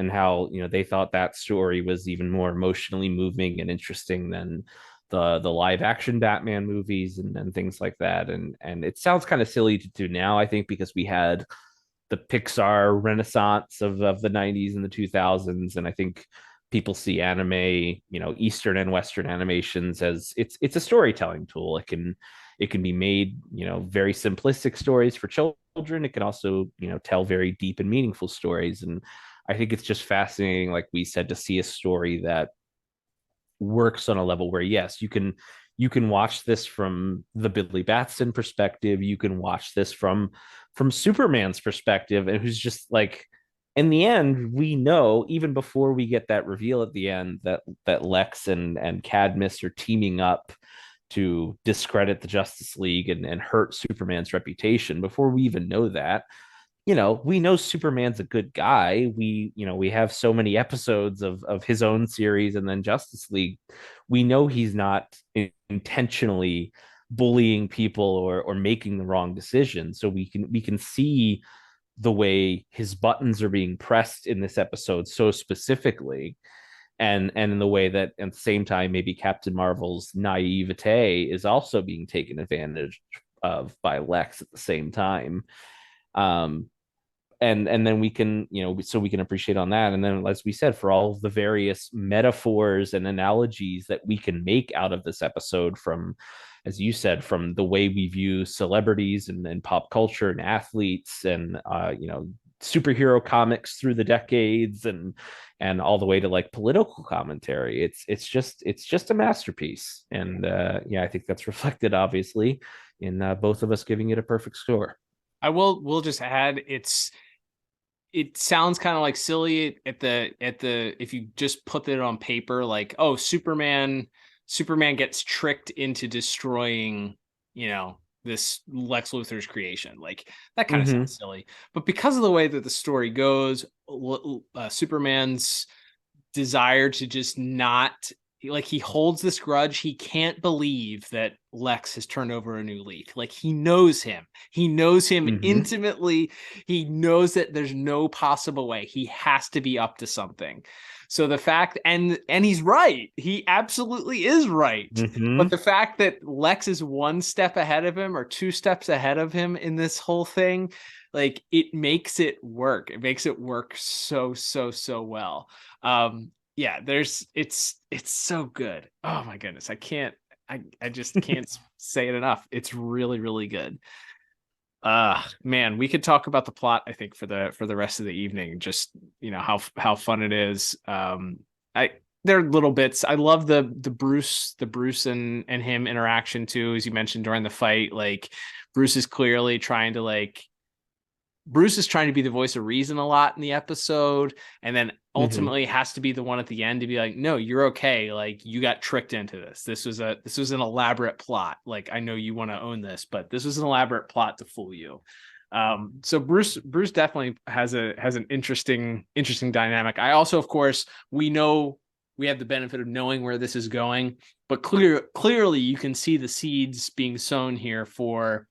they thought that story was even more emotionally moving and interesting than the live action Batman movies and things like that. And it sounds kind of silly to do now, I think, because we had the Pixar renaissance of the 90s and the 2000s. And I think people see anime, Eastern and Western animations as it's a storytelling tool. It can be made, very simplistic stories for children. It can also, tell very deep and meaningful stories. And I think it's just fascinating, like we said, to see a story that works on a level where, yes, you can watch this from the Billy Batson perspective. You can watch this from Superman's perspective, and who's just like, in the end, we know, even before we get that reveal at the end, that Lex and Cadmus are teaming up to discredit the Justice League and hurt Superman's reputation. Before we even know that, we know Superman's a good guy. We have so many episodes of his own series and then Justice League. We know he's not intentionally bullying people or making the wrong decision. So we can see the way his buttons are being pressed in this episode so specifically, and in the way that at the same time maybe Captain Marvel's naivete is also being taken advantage of by Lex at the same time. And then we can, so we can appreciate on that. And then, as we said, for all of the various metaphors and analogies that we can make out of this episode, from, as you said, from the way we view celebrities and pop culture and athletes and, superhero comics through the decades and all the way to like political commentary. It's just a masterpiece. And I think that's reflected obviously in both of us giving it a perfect score. We'll just add, it sounds kind of like silly at the if you just put it on paper, like, oh, Superman gets tricked into destroying, this Lex Luthor's creation. Like, that kind of sounds silly. But because of the way that the story goes, Superman's desire to just not, like, he holds this grudge. He can't believe that Lex has turned over a new leaf. Like, he knows him intimately. He knows that there's no possible way. He has to be up to something. So the fact, and he's right. He absolutely is right. But the fact that Lex is one step ahead of him or two steps ahead of him in this whole thing, like, it makes it work. It makes it work so well. It's so good. Oh my goodness. I just can't say it enough. It's really, really good. Man, we could talk about the plot, I think, for the rest of the evening. Just, how fun it is. There are little bits. I love the Bruce and him interaction too, as you mentioned during the fight. Like, Bruce is trying to be the voice of reason a lot in the episode, and then ultimately has to be the one at the end to be like, no, you're okay. Like, you got tricked into this. This was an elaborate plot. Like, I know you want to own this, but this was an elaborate plot to fool you. So Bruce definitely has an interesting dynamic. I also, of course, we have the benefit of knowing where this is going, but clearly you can see the seeds being sown here for,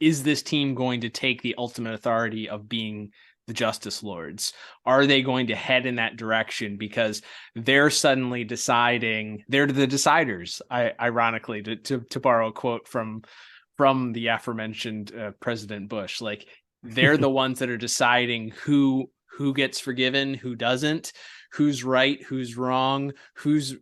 is this team going to take the ultimate authority of being the Justice Lords? Are they going to head in that direction? Because they're suddenly deciding, they're the deciders, ironically, to borrow a quote from the aforementioned President Bush. Like, they're the ones that are deciding who gets forgiven, who doesn't, who's right, who's wrong, who's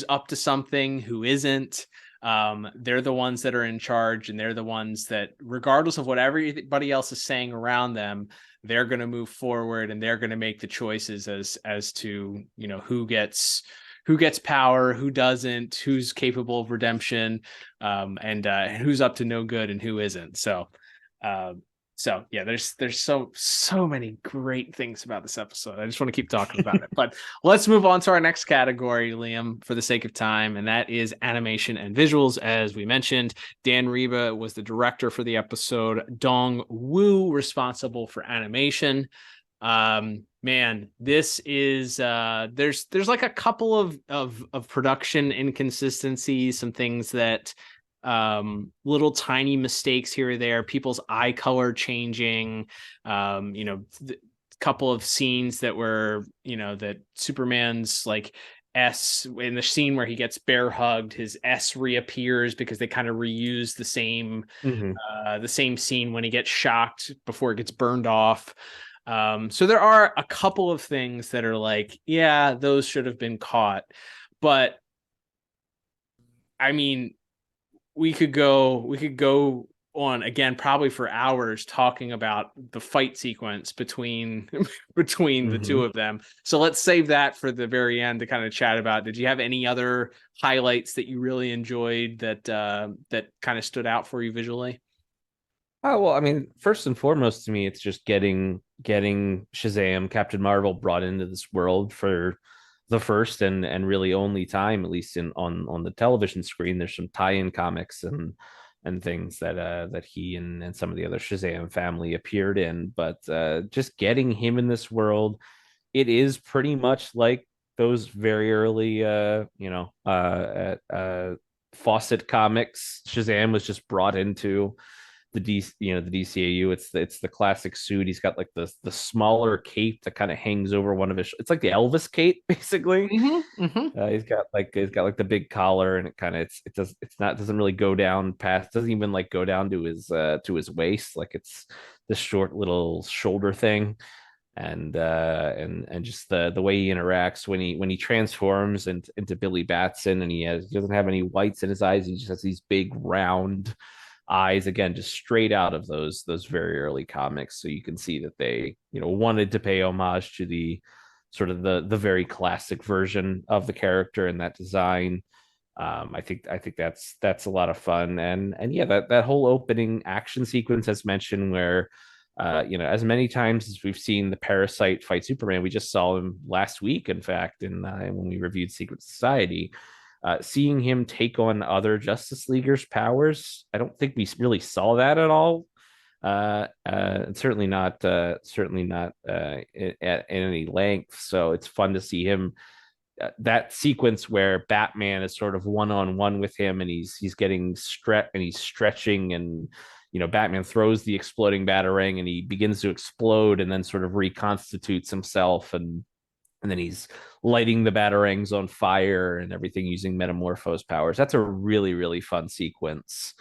up to something, who isn't. They're the ones that are in charge, and they're the ones that, regardless of what everybody else is saying around them, they're going to move forward, and they're going to make the choices as to, who gets power, who doesn't, who's capable of redemption, and who's up to no good and who isn't. So yeah, there's so many great things about this episode. I just want to keep talking about it. But let's move on to our next category, Liam, for the sake of time, and that is animation and visuals. As we mentioned, Dan Riba was the director for the episode. Dong Wu responsible for animation. Man, this is there's like a couple of production inconsistencies, some things that little tiny mistakes here or there, people's eye color changing, couple of scenes that were, that Superman's like S in the scene where he gets bear hugged, his S reappears because they kind of reuse the same scene when he gets shocked before it gets burned off. So there are a couple of things that are like, yeah, those should have been caught. But I mean, we could go on again probably for hours talking about the fight sequence between the two of them. So let's save that for the very end to kind of chat about. Did you have any other highlights that you really enjoyed that kind of stood out for you visually? Oh, well, I mean, first and foremost to me, it's just getting Shazam, Captain Marvel brought into this world for the first and really only time, at least on the television screen. There's some tie-in comics and things that he and some of the other Shazam family appeared in, but just getting him in this world, it is pretty much like those very early Fawcett comics. Shazam was just brought into the DCAU. It's the classic suit. He's got like the smaller cape that kind of hangs over one of his. It's like the Elvis cape, basically. He's got like the big collar, and it kind of doesn't really go down past. Doesn't even like go down to his waist. Like it's this short little shoulder thing, and just the way he interacts when he transforms into Billy Batson, and he doesn't have any whites in his eyes. He just has these big round eyes, again, just straight out of those very early comics. So you can see that they wanted to pay homage to the sort of the very classic version of the character and that design. I think that's a lot of fun, and yeah, that whole opening action sequence, as mentioned, where as many times as we've seen the Parasite fight Superman, we just saw him last week, in fact, when we reviewed Secret Society. Seeing him take on other Justice Leaguers' powers, I don't think we really saw that at all. Certainly not at any length. So it's fun to see him. That sequence where Batman is sort of one-on-one with him, and he's getting stretching, and Batman throws the exploding Batarang, and he begins to explode, and then sort of reconstitutes himself, and then he's lighting the Batarangs on fire and everything using Metamorphose powers. That's a really, really fun sequence,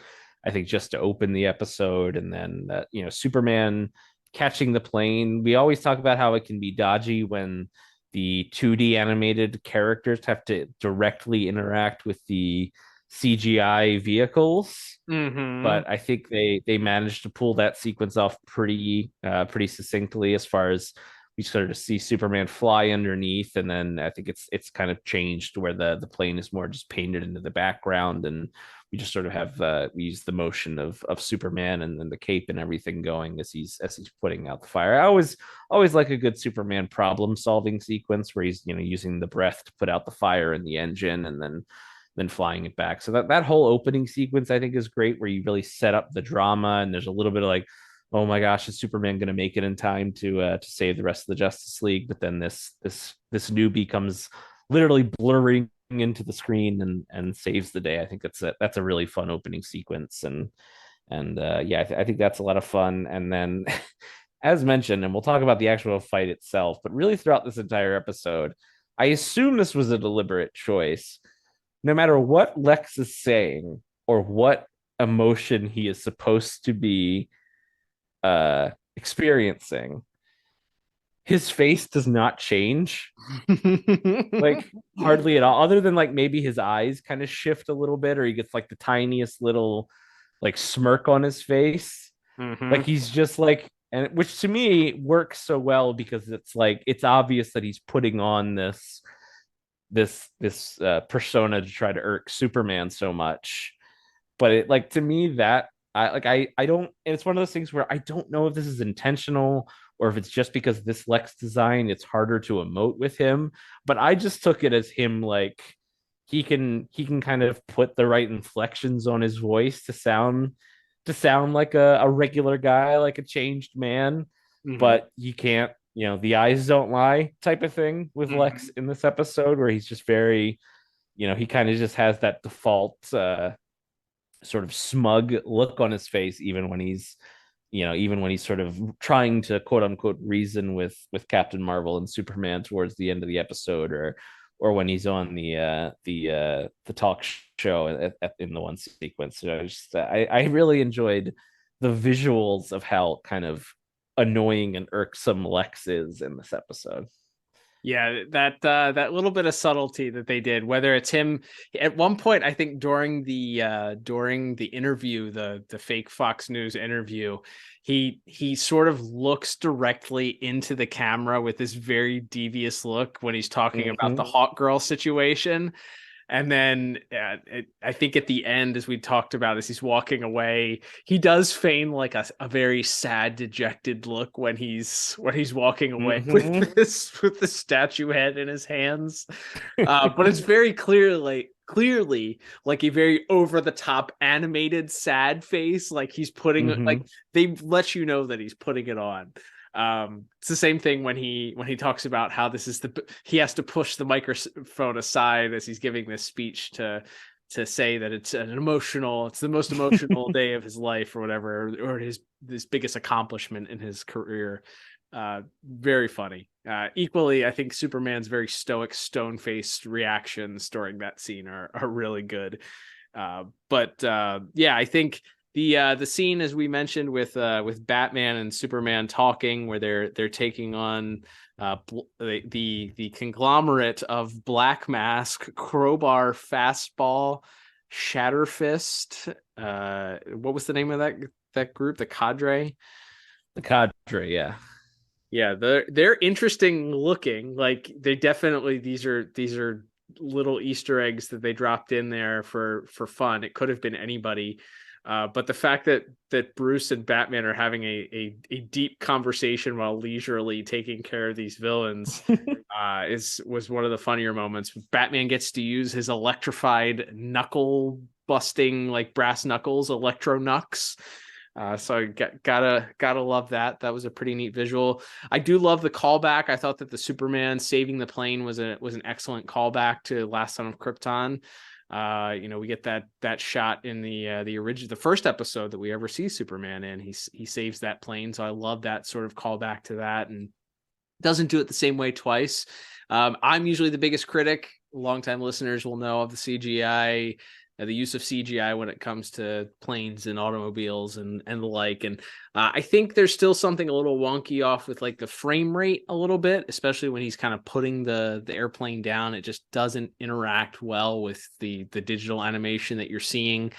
I think, just to open the episode. And then, Superman catching the plane. We always talk about how it can be dodgy when the 2D animated characters have to directly interact with the CGI vehicles. But I think they managed to pull that sequence off pretty succinctly, as far as we sort of see Superman fly underneath, and then I think it's kind of changed where the plane is more just painted into the background, and we just sort of have we use the motion of Superman and then the cape and everything going as he's putting out the fire. I always like a good Superman problem solving sequence where he's using the breath to put out the fire in the engine, and then flying it back. So that whole opening sequence, I think, is great, where you really set up the drama, and there's a little bit of like, oh my gosh, is Superman going to make it in time to save the rest of the Justice League? But then this newbie comes literally blurring into the screen and saves the day. I think that's a really fun opening sequence, and yeah, I think that's a lot of fun. And then, as mentioned, and we'll talk about the actual fight itself, but really throughout this entire episode, I assume this was a deliberate choice. No matter what Lex is saying or what emotion he is supposed to be experiencing, his face does not change like hardly at all, other than like maybe his eyes kind of shift a little bit, or he gets like the tiniest little like smirk on his face. Like he's just like, and which to me works so well, because it's like it's obvious that he's putting on this persona to try to irk Superman so much. But it, like, to me, that I don't, and it's one of those things where I don't know if this is intentional or if it's just because this Lex design, it's harder to emote with him. But I just took it as him, like, he can kind of put the right inflections on his voice to sound like a regular guy, like a changed man. But you can't, the eyes don't lie type of thing with Lex in this episode, where he's just very, he kind of just has that default sort of smug look on his face, even when he's sort of trying to quote unquote reason with Captain Marvel and Superman towards the end of the episode, or or when he's on the talk show in the one sequence. So I really enjoyed the visuals of how kind of annoying and irksome Lex is in this episode. Yeah, that little bit of subtlety that they did, whether it's him at one point, I think during the interview, the fake Fox News interview, he sort of looks directly into the camera with this very devious look when he's talking about the hot girl situation. And then I think at the end, as we talked about, as he's walking away, he does feign like a very sad, dejected look when he's walking away with the statue head in his hands. But it's very clearly like a very over the top animated sad face. Like he's putting like they let you know that he's putting it on. It's the same thing when he talks about how he has to push the microphone aside as he's giving this speech to say that it's the most emotional day of his life or whatever, or his biggest accomplishment in his career. Very funny. Equally, I think Superman's very stoic, stone-faced reactions during that scene are really good. But I think the scene, as we mentioned, with Batman and Superman talking, where they're taking on the conglomerate of Black Mask, Crowbar, Fastball, Shatterfist. What was the name of that group? The Cadre. The Cadre, yeah. Yeah, they're interesting looking. Like they definitely these are little Easter eggs that they dropped in there for fun. It could have been anybody. But the fact that Bruce and Batman are having a deep conversation while leisurely taking care of these villains was one of the funnier moments. Batman gets to use his electrified knuckle busting, like brass knuckles, Electro Knucks. So gotta love that. That was a pretty neat visual. I do love the callback. I thought that the Superman saving the plane was an excellent callback to Last Son of Krypton. We get that shot in the first episode that we ever see Superman in. He saves that plane, so I love that sort of callback to that, and doesn't do it the same way twice. I'm usually the biggest critic. Longtime listeners will know of the CGI, the use of CGI when it comes to planes and automobiles and the like. And I think there's still something a little wonky off with like the frame rate a little bit, especially when he's kind of putting the airplane down. It just doesn't interact well with the digital animation that you're seeing,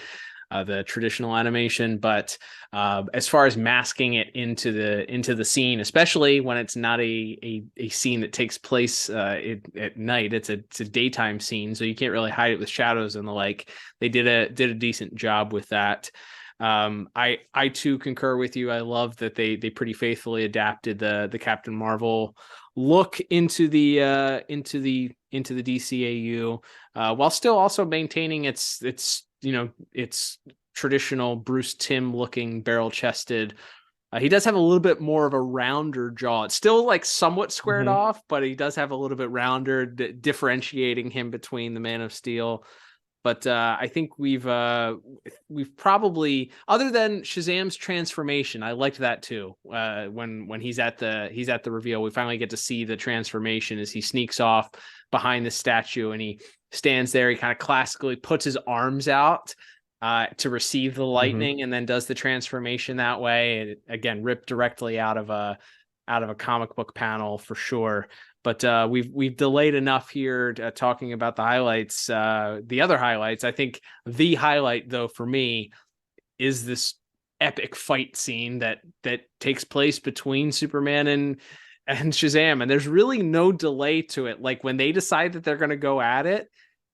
the traditional animation. But as far as masking it into the scene, especially when it's not a scene that takes place at night, it's a daytime scene, so you can't really hide it with shadows and the like. They did a decent job with that. I too concur with you. I love that they pretty faithfully adapted the Captain Marvel look into the DCAU, while still also maintaining its traditional Bruce Timm looking barrel chested. He does have a little bit more of a rounder jaw. It's still like somewhat squared off, but he does have a little bit rounder, differentiating him between the Man of Steel. But I think we've probably, other than Shazam's transformation, I liked that too. When he's at the reveal, we finally get to see the transformation as he sneaks off behind the statue and he stands there. He kind of classically puts his arms out to receive the lightning, and then does the transformation that way. And again, ripped directly out of a comic book panel for sure. But we've delayed enough here talking about the highlights. The other highlights, I think the highlight though for me is this epic fight scene that takes place between Superman and Shazam, and there's really no delay to it. Like when they decide that they're going to go at it,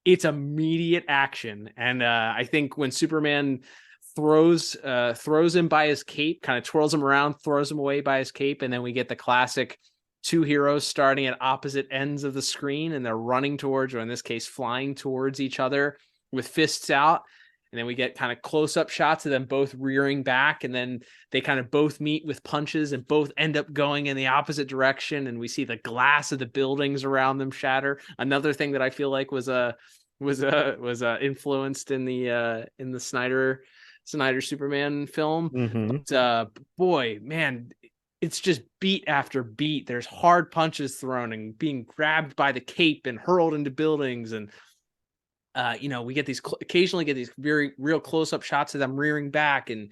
it's immediate action. And I think when Superman throws him by his cape, kind of twirls him around, throws him away by his cape, and then we get the classic two heroes starting at opposite ends of the screen, and they're running towards, or in this case, flying towards each other with fists out. And then we get kind of close-up shots of them both rearing back, and then they kind of both meet with punches and both end up going in the opposite direction. And we see the glass of the buildings around them shatter. Another thing that I feel like was influenced in the Snyder Superman film. But, boy, man, it's just beat after beat. There's hard punches thrown and being grabbed by the cape and hurled into buildings. And, we get these occasionally get these very real close up shots of them rearing back and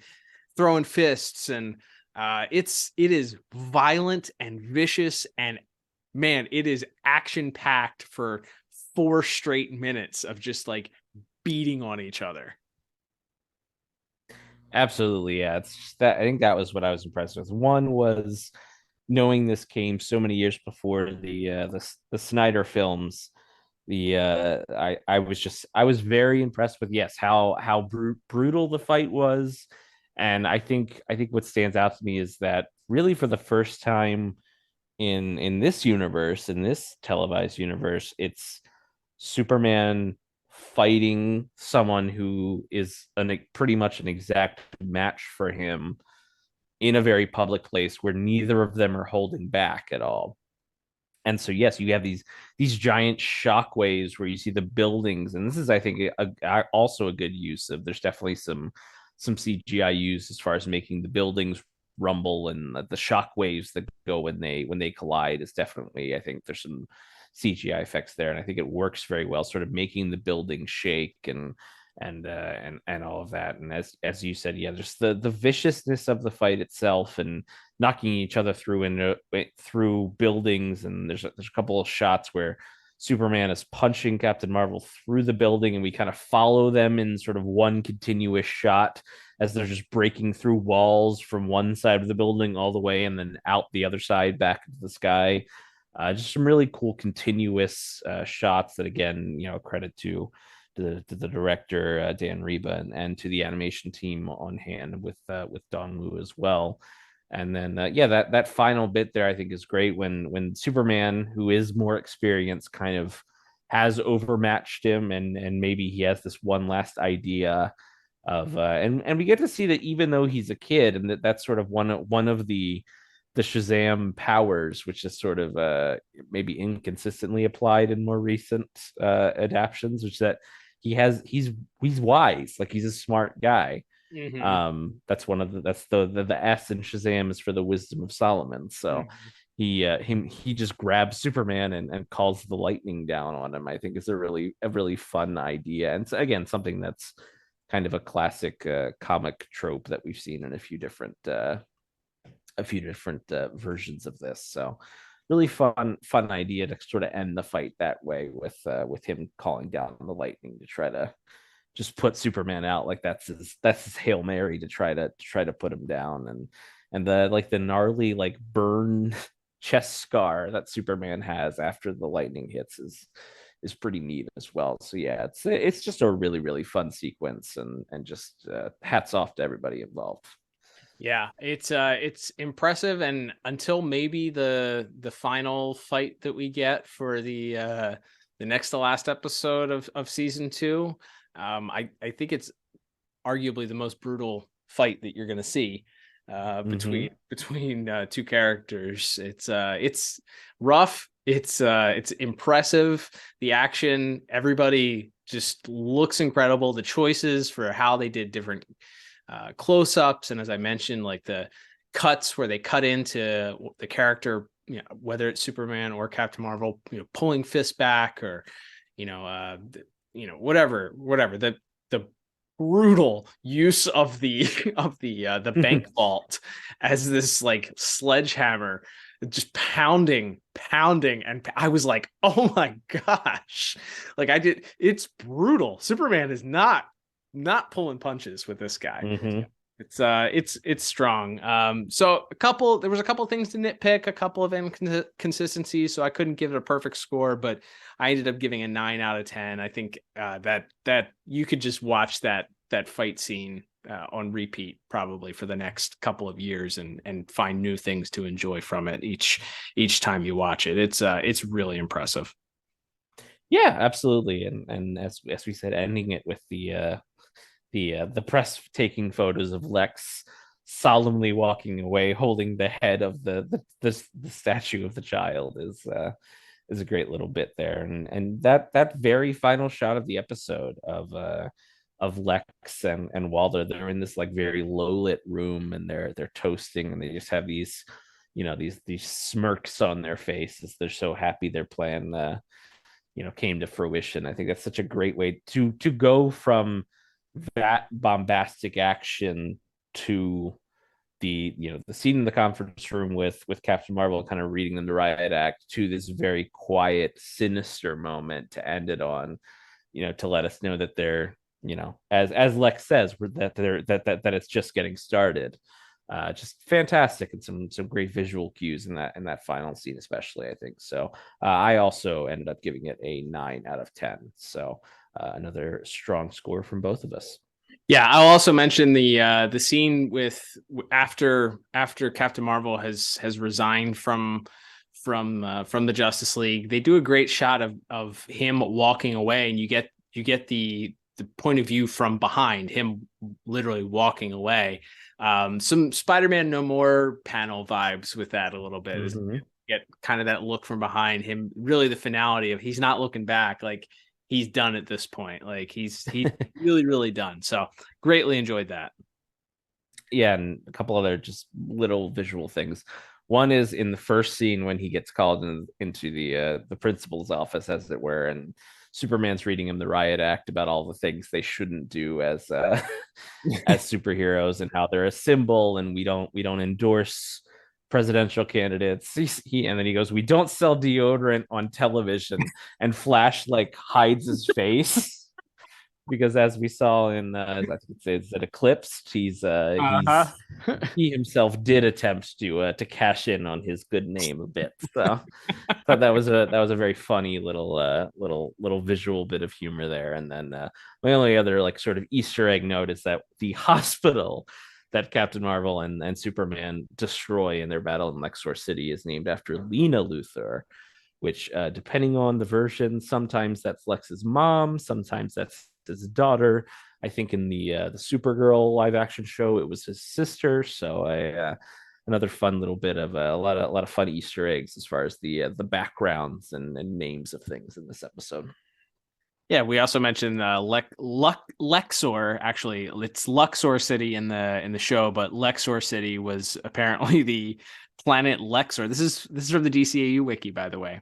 throwing fists. And it is violent and vicious. And man, it is action packed for 4 straight minutes of just like beating on each other. Absolutely, yeah. It's just that I think that was what I was impressed with. One was knowing this came so many years before the Snyder films. I was very impressed with how brutal the fight was, and I think what stands out to me is that really for the first time in this universe, in this televised universe, it's Superman fighting someone who is pretty much an exact match for him in a very public place where neither of them are holding back at all. And so, yes, you have these giant shockwaves where you see the buildings, and this is, I think, also a good use of. There's definitely some CGI use as far as making the buildings rumble, and the shockwaves that go when they collide is definitely, I think, there's some CGI effects there, and I think it works very well, sort of making the building shake and all of that. And as you said, yeah, there's the viciousness of the fight itself and knocking each other through buildings. And there's a couple of shots where Superman is punching Captain Marvel through the building, and we kind of follow them in sort of one continuous shot as they're just breaking through walls from one side of the building all the way and then out the other side back into the sky. Just some really cool continuous shots that, again, credit to the director Dan Riba and to the animation team on hand with Don Wu as well. And then that final bit there I think is great when Superman, who is more experienced, kind of has overmatched him, and maybe he has this one last idea of and we get to see that even though he's a kid, and that's sort of one of the Shazam powers, which is sort of maybe inconsistently applied in more recent adaptions, which that he's wise, like he's a smart guy. Mm-hmm. That's the S in Shazam is for the wisdom of Solomon. So he just grabs Superman and calls the lightning down on him. I think is a really fun idea, and so, again, something that's kind of a classic comic trope that we've seen in a few different versions of this. So really fun idea to sort of end the fight that way with him calling down the lightning to try to just put Superman out. Like that's his Hail Mary to try to put him down. And the gnarly burn chest scar that Superman has after the lightning hits is pretty neat as well. So yeah, it's just a really, really fun sequence, and just hats off to everybody involved. Yeah, it's impressive, and until maybe the final fight that we get for the next to last episode of season 2, I think it's arguably the most brutal fight that you're going to see between two characters. It's rough. It's impressive. The action, everybody just looks incredible. The choices for how they did different close-ups, and as I mentioned, like the cuts where they cut into the character, whether it's Superman or Captain Marvel, pulling fists back, or whatever the brutal use of the bank vault as this sledgehammer, just pounding, and I was like, oh my gosh, it's brutal. Superman is not pulling punches with this guy. Mm-hmm. It's strong. So there was a couple things to nitpick, a couple of inconsistencies, so I couldn't give it a perfect score, but I ended up giving a 9 out of 10. I think that you could just watch that fight scene on repeat probably for the next couple of years and find new things to enjoy from it each time you watch it. It's really impressive. Yeah, absolutely. And as we said, ending it with the press taking photos of Lex solemnly walking away, holding the head of the statue of the child is a great little bit there. And that very final shot of the episode of Lex and Walter, they're in this very low lit room, and they're toasting, and they just have these these smirks on their faces. They're so happy their plan came to fruition. I think that's such a great way to go from that bombastic action to the scene in the conference room with Captain Marvel kind of reading them the riot act, to this very quiet, sinister moment to end it on, to let us know that they're, as Lex says, that it's just getting started. Just fantastic, and some great visual cues in that final scene, especially, I think. So I also ended up giving it a 9 out of 10. So another strong score from both of us. Yeah, I'll also mention the scene with after Captain Marvel has resigned from the Justice League. They do a great shot of him walking away, and you get the point of view from behind, him literally walking away. Some Spider-Man No More panel vibes with that a little bit. Mm-hmm. Get kind of that look from behind him, really the finality of he's not looking back, like he's done at this point. Like he's really, really done. So greatly enjoyed that. Yeah, and a couple other just little visual things. One is in the first scene when he gets called into the principal's office, as it were, and Superman's reading him the riot act about all the things they shouldn't do as as superheroes, and how they're a symbol, and we don't endorse presidential candidates. And then he goes, "We don't sell deodorant on television," and Flash hides his face because, as we saw in I think it's at Eclipsed, he himself did attempt to cash in on his good name a bit. So I thought that was a very funny little visual bit of humor there. And then my only other sort of Easter egg note is that the hospital that Captain Marvel and Superman destroy in their battle in Lexor City is named after Lena Luthor, which depending on the version, sometimes that's Lex's mom, sometimes that's his daughter. I think in the Supergirl live action show, it was his sister. So another fun little bit of a lot of fun Easter eggs as far as the backgrounds and names of things in this episode. Yeah, we also mentioned Lexor. Actually, it's Luxor City in the show, but Lexor City was apparently the planet Lexor. This is from the DCAU wiki, by the way.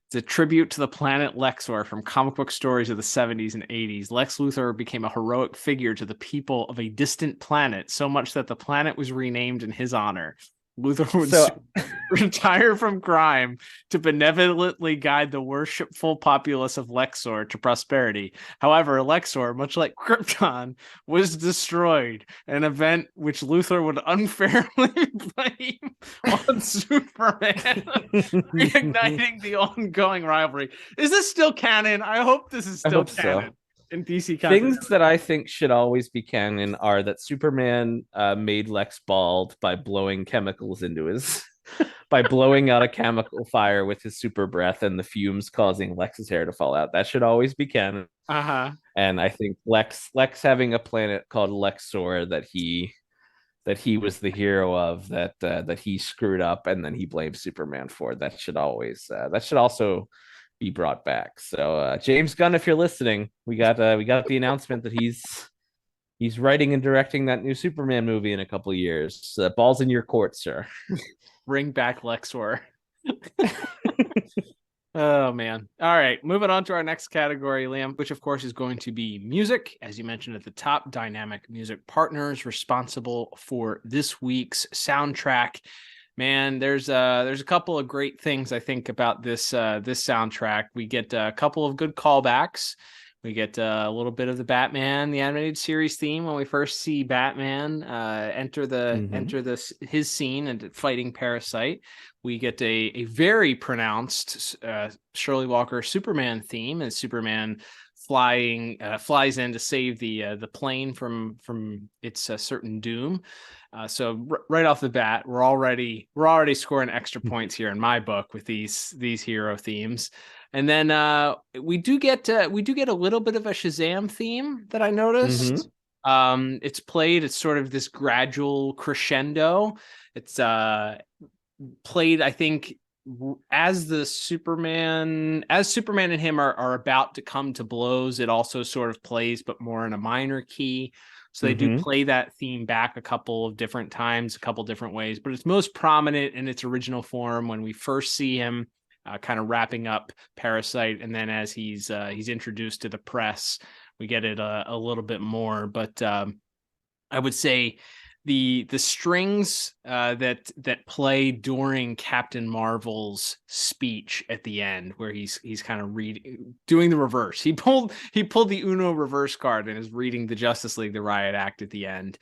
It's a tribute to the planet Lexor from comic book stories of the 70s and 80s. Lex Luthor became a heroic figure to the people of a distant planet, so much that the planet was renamed in his honor. Luthor would retire from crime to benevolently guide the worshipful populace of Lexor to prosperity. However, Lexor, much like Krypton, was destroyed, an event which Luthor would unfairly blame on Superman, reigniting the ongoing rivalry. Is this still canon? I hope this is still canon. So. In DC things that I think should always be canon are that Superman made Lex bald by blowing chemicals into his by blowing out a chemical fire with his super breath, and the fumes causing Lex's hair to fall out. That should always be canon. And I think Lex having a planet called Lexor that he was the hero of, that he screwed up and then he blamed Superman for, that should also be brought back. So James Gunn, if you're listening, we got the announcement that he's writing and directing that new Superman movie in a couple of years. Ball's in your court, sir. Bring back Lexor. Oh man. All right, moving on to our next category, Liam, which of course is going to be music. As you mentioned at the top, Dynamic Music Partners, responsible for this week's soundtrack. Man, there's a couple of great things I think about this soundtrack. We get a couple of good callbacks. We get a little bit of the Batman, the animated series theme when we first see Batman enter his scene and fighting Parasite. We get a very pronounced Shirley Walker Superman theme, as Superman flies in to save the plane from its certain doom. So right off the bat, we're already scoring extra points here in my book with these hero themes. And then we do get a little bit of a Shazam theme that I noticed. It's played. It's sort of this gradual crescendo. It's played, I think, as Superman and him are about to come to blows. It also sort of plays, but more in a minor key. So they do play that theme back a couple of different times, a couple different ways, but it's most prominent in its original form when we first see him kind of wrapping up Parasite, and then as he's introduced to the press, we get it a little bit more. But I would say the strings that play during Captain Marvel's speech at the end, where he's kind of doing the reverse. He pulled the Uno reverse card and is reading the Justice League, the Riot Act at the end.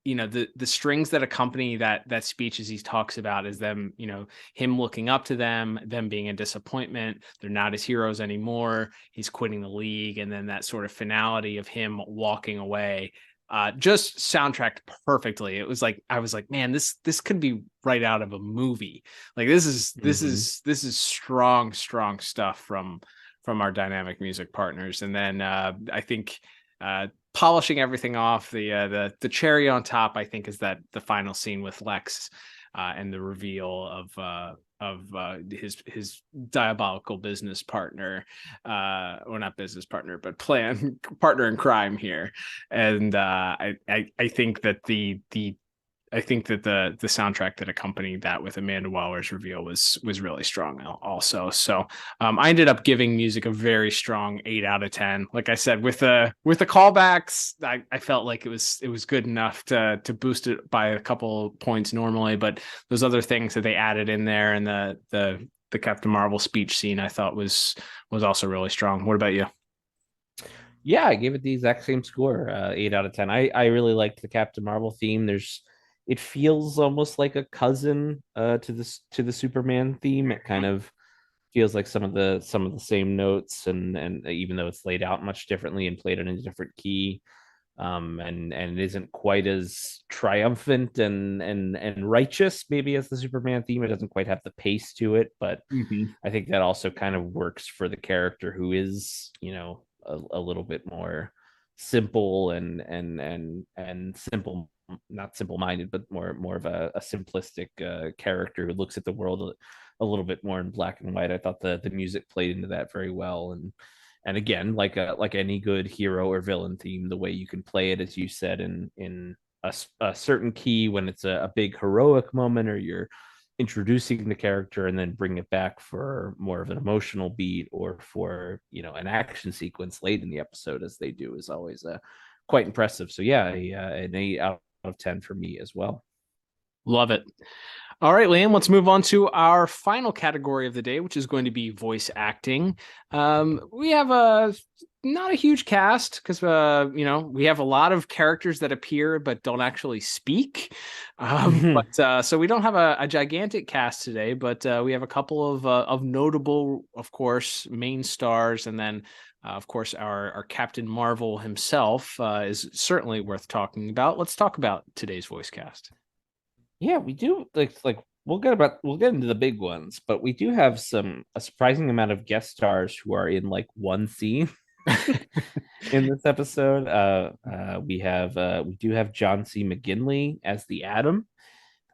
The strings that accompany that speech as he talks about is them, him looking up to them being a disappointment. They're not his heroes anymore. He's quitting the league. And then that sort of finality of him walking away. Just soundtracked perfectly. It was like, I was like, man, this could be right out of a movie. Like this is strong stuff from our dynamic music partners. And then I think polishing everything off, the cherry on top, I think, is that the final scene with Lex and the reveal of his diabolical business partner, or not business partner, but partner in crime here. And I think that the soundtrack that accompanied that with Amanda Waller's reveal was really strong also. So I ended up giving music a very strong 8 out of 10. Like I said, with the callbacks, I felt like it was good enough to boost it by a couple points normally, but those other things that they added in there, and the Captain Marvel speech scene, I thought was also really strong. What about you? Yeah, I gave it the exact same score, 8 out of 10. I really liked the Captain Marvel theme. It feels almost like a cousin to the Superman theme. It kind of feels like some of the same notes, and even though it's laid out much differently and played in a different key, and it isn't quite as triumphant and righteous maybe as the Superman theme. It doesn't quite have the pace to it, but I think that also kind of works for the character, who is a little bit more simple and simple. Not simple-minded, but more of a simplistic character who looks at the world a little bit more in black and white. I thought the music played into that very well, and again, like any good hero or villain theme, the way you can play it, as you said, in a certain key when it's a big heroic moment, or you're introducing the character, and then bring it back for more of an emotional beat, or for an action sequence late in the episode, as they do, is always quite impressive. So yeah, an 8 out of 10 for me as well. Love it. All right, Liam, let's move on to our final category of the day, which is going to be voice acting. We have not a huge cast, because we have a lot of characters that appear but don't actually speak. But so we don't have a gigantic cast today, but we have a couple of notable, of course, main stars, and then of course, our Captain Marvel himself is certainly worth talking about. Let's talk about today's voice cast. Yeah, we do. Like we'll get into the big ones, but we do have a surprising amount of guest stars who are in like one scene in this episode. We do have John C. McGinley as the Atom,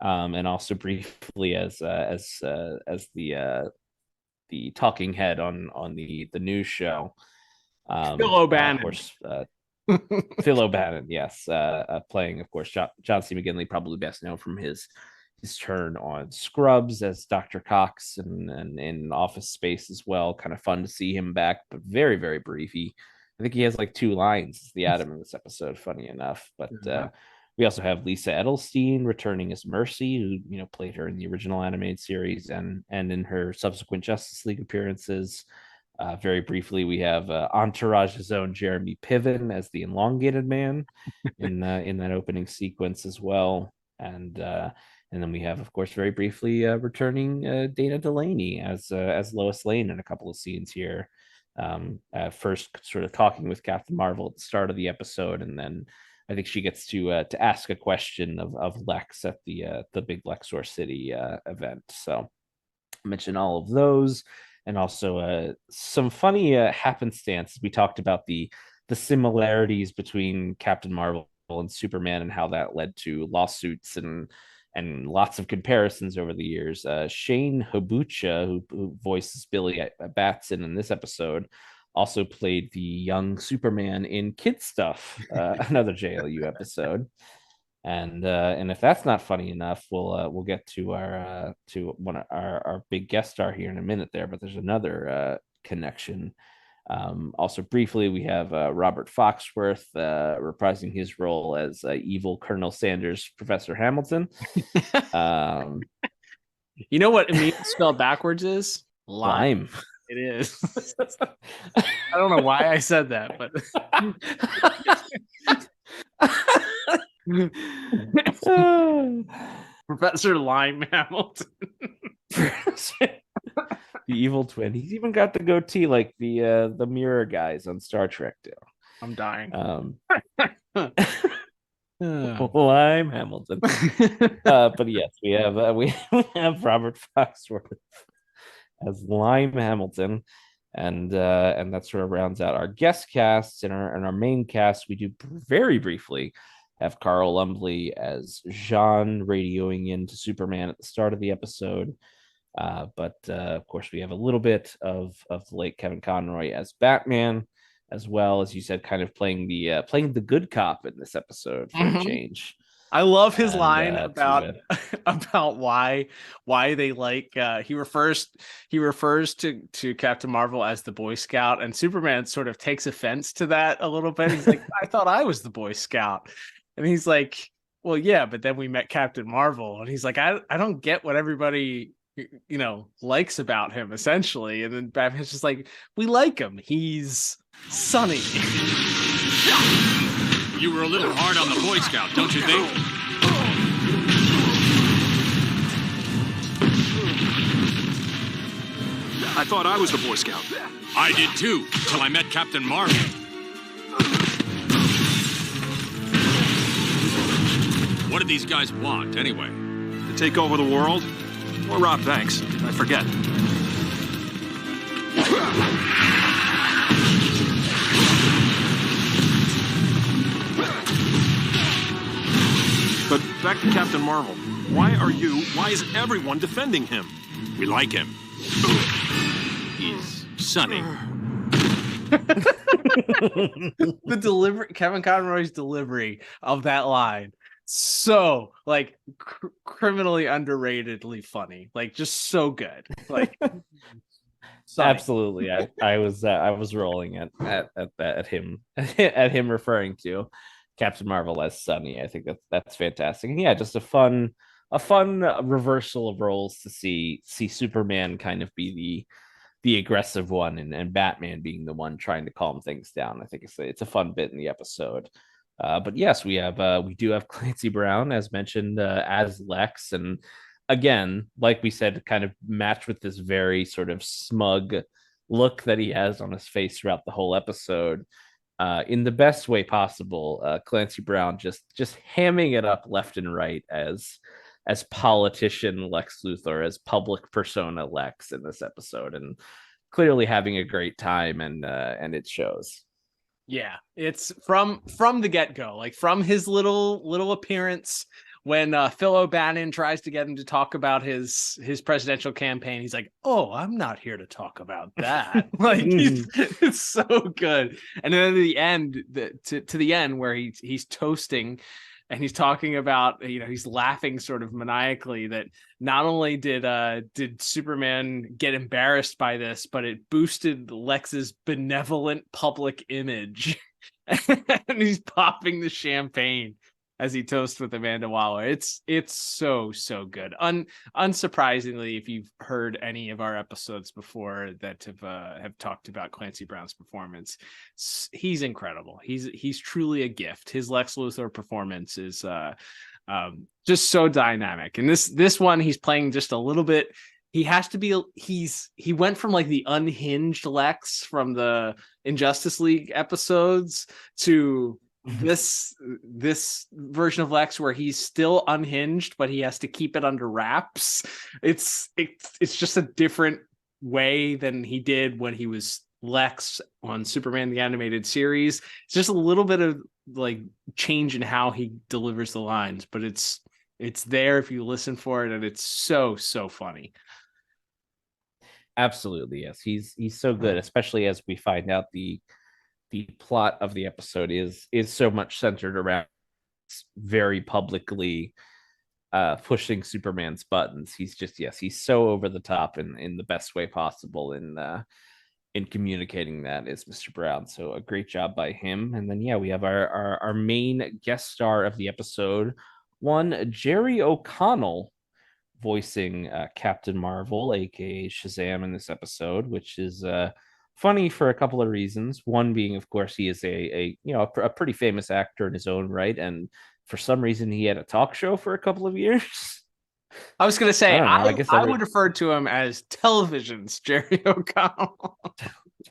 and also briefly as the talking head on the news show. Phil O'Bannon. Of course, Phil O'Bannon, yes, playing, of course, John C. McGinley, probably best known from his turn on Scrubs as Dr. Cox, and in Office Space as well. Kind of fun to see him back, but very, very brief. I think he has like 2 lines as the Atom in this episode, funny enough. But we also have Lisa Edelstein returning as Mercy, who played her in the original animated series and in her subsequent Justice League appearances. Very briefly, we have Entourage's own Jeremy Piven as the Elongated Man in that opening sequence as well, and then we have, of course, very briefly returning Dana Delaney as Lois Lane in a couple of scenes here. First, sort of talking with Captain Marvel at the start of the episode, and then I think she gets to ask a question of Lex at the big Lexor City event. So, I mention all of those. And also some funny happenstance. We talked about the similarities between Captain Marvel and Superman, and how that led to lawsuits and lots of comparisons over the years. Shane Habucha, who voices Billy Batson in this episode, also played the young Superman in Kid Stuff, another JLU episode. And if that's not funny enough, we'll get to our to one of our big guest star here in a minute there. But there's another connection. Also, briefly, we have Robert Foxworth reprising his role as evil Colonel Sanders, Professor Hamilton. You know what immune spelled backwards is? Lime. It is. I don't know why I said that, but Professor Lime Hamilton. The evil twin. He's even got the goatee like the mirror guys on Star Trek do. I'm dying. Lime Hamilton. But yes, we have Robert Foxworth as Lime Hamilton, and that sort of rounds out our guest casts. In our main cast, we do very briefly have Carl Lumbly as Jean radioing into Superman at the start of the episode. But of course, we have a little bit of the late Kevin Conroy as Batman, as well as you said, kind of playing the good cop in this episode for a change. I love his line about why they like he refers to Captain Marvel as the Boy Scout, and Superman sort of takes offense to that a little bit. He's like, I thought I was the Boy Scout. And he's like, well, yeah, but then we met Captain Marvel, and he's like, I don't get what everybody likes about him, essentially. And then Batman's just like, we like him. He's sunny. You were a little hard on the Boy Scout, don't you think? I thought I was the Boy Scout. I did too, till I met Captain Marvel. What did these guys want, anyway? To take over the world? Or rob banks? I forget. But back to Captain Marvel. Why is everyone defending him? We like him. He's sunny. The delivery, Kevin Conroy's delivery of that line, so like criminally underratedly funny, like just so good. Like absolutely, I was rolling at him referring to Captain Marvel as Sunny. I think that's fantastic. And yeah, just a fun reversal of roles to see Superman kind of be the aggressive one and Batman being the one trying to calm things down. I think it's a fun bit in the episode. But yes, we do have Clancy Brown, as mentioned, as Lex, and again, like we said, kind of matched with this very sort of smug look that he has on his face throughout the whole episode, in the best way possible. Clancy Brown just hamming it up left and right as politician Lex Luthor, as public persona Lex in this episode, and clearly having a great time, and it shows. Yeah, it's from the get-go, like from his little appearance when Phil O'Bannon tries to get him to talk about his presidential campaign. He's like, "Oh, I'm not here to talk about that." Like it's so good. And then at the end, to the end where he's toasting. And he's talking about, he's laughing sort of maniacally that not only did Superman get embarrassed by this, but it boosted Lex's benevolent public image. And he's popping the champagne as he toasts with Amanda Waller. It's so good. Unsurprisingly, if you've heard any of our episodes before that have talked about Clancy Brown's performance, he's incredible. He's truly a gift. His Lex Luthor performance is just so dynamic. And this one, he's playing just a little bit. He has to be. He went from like the unhinged Lex from the Injustice League episodes to this version of Lex where he's still unhinged, but he has to keep it under wraps. It's just a different way than he did when he was Lex on Superman the Animated Series. It's just a little bit of like change in how he delivers the lines, but it's there if you listen for it, and it's so funny. Absolutely, yes. He's so good, especially as we find out the plot of the episode is so much centered around very publicly pushing Superman's buttons. He's just, yes, he's so over the top in the best way possible in communicating that is Mr. Brown. So a great job by him. And then we have our main guest star of the episode, one Jerry O'Connell, voicing Captain Marvel, aka Shazam, in this episode, which is funny for a couple of reasons. One being, of course, he is a pretty famous actor in his own right, and for some reason he had a talk show for a couple of years. I was going to say, I would refer to him as Television's Jerry O'Connell.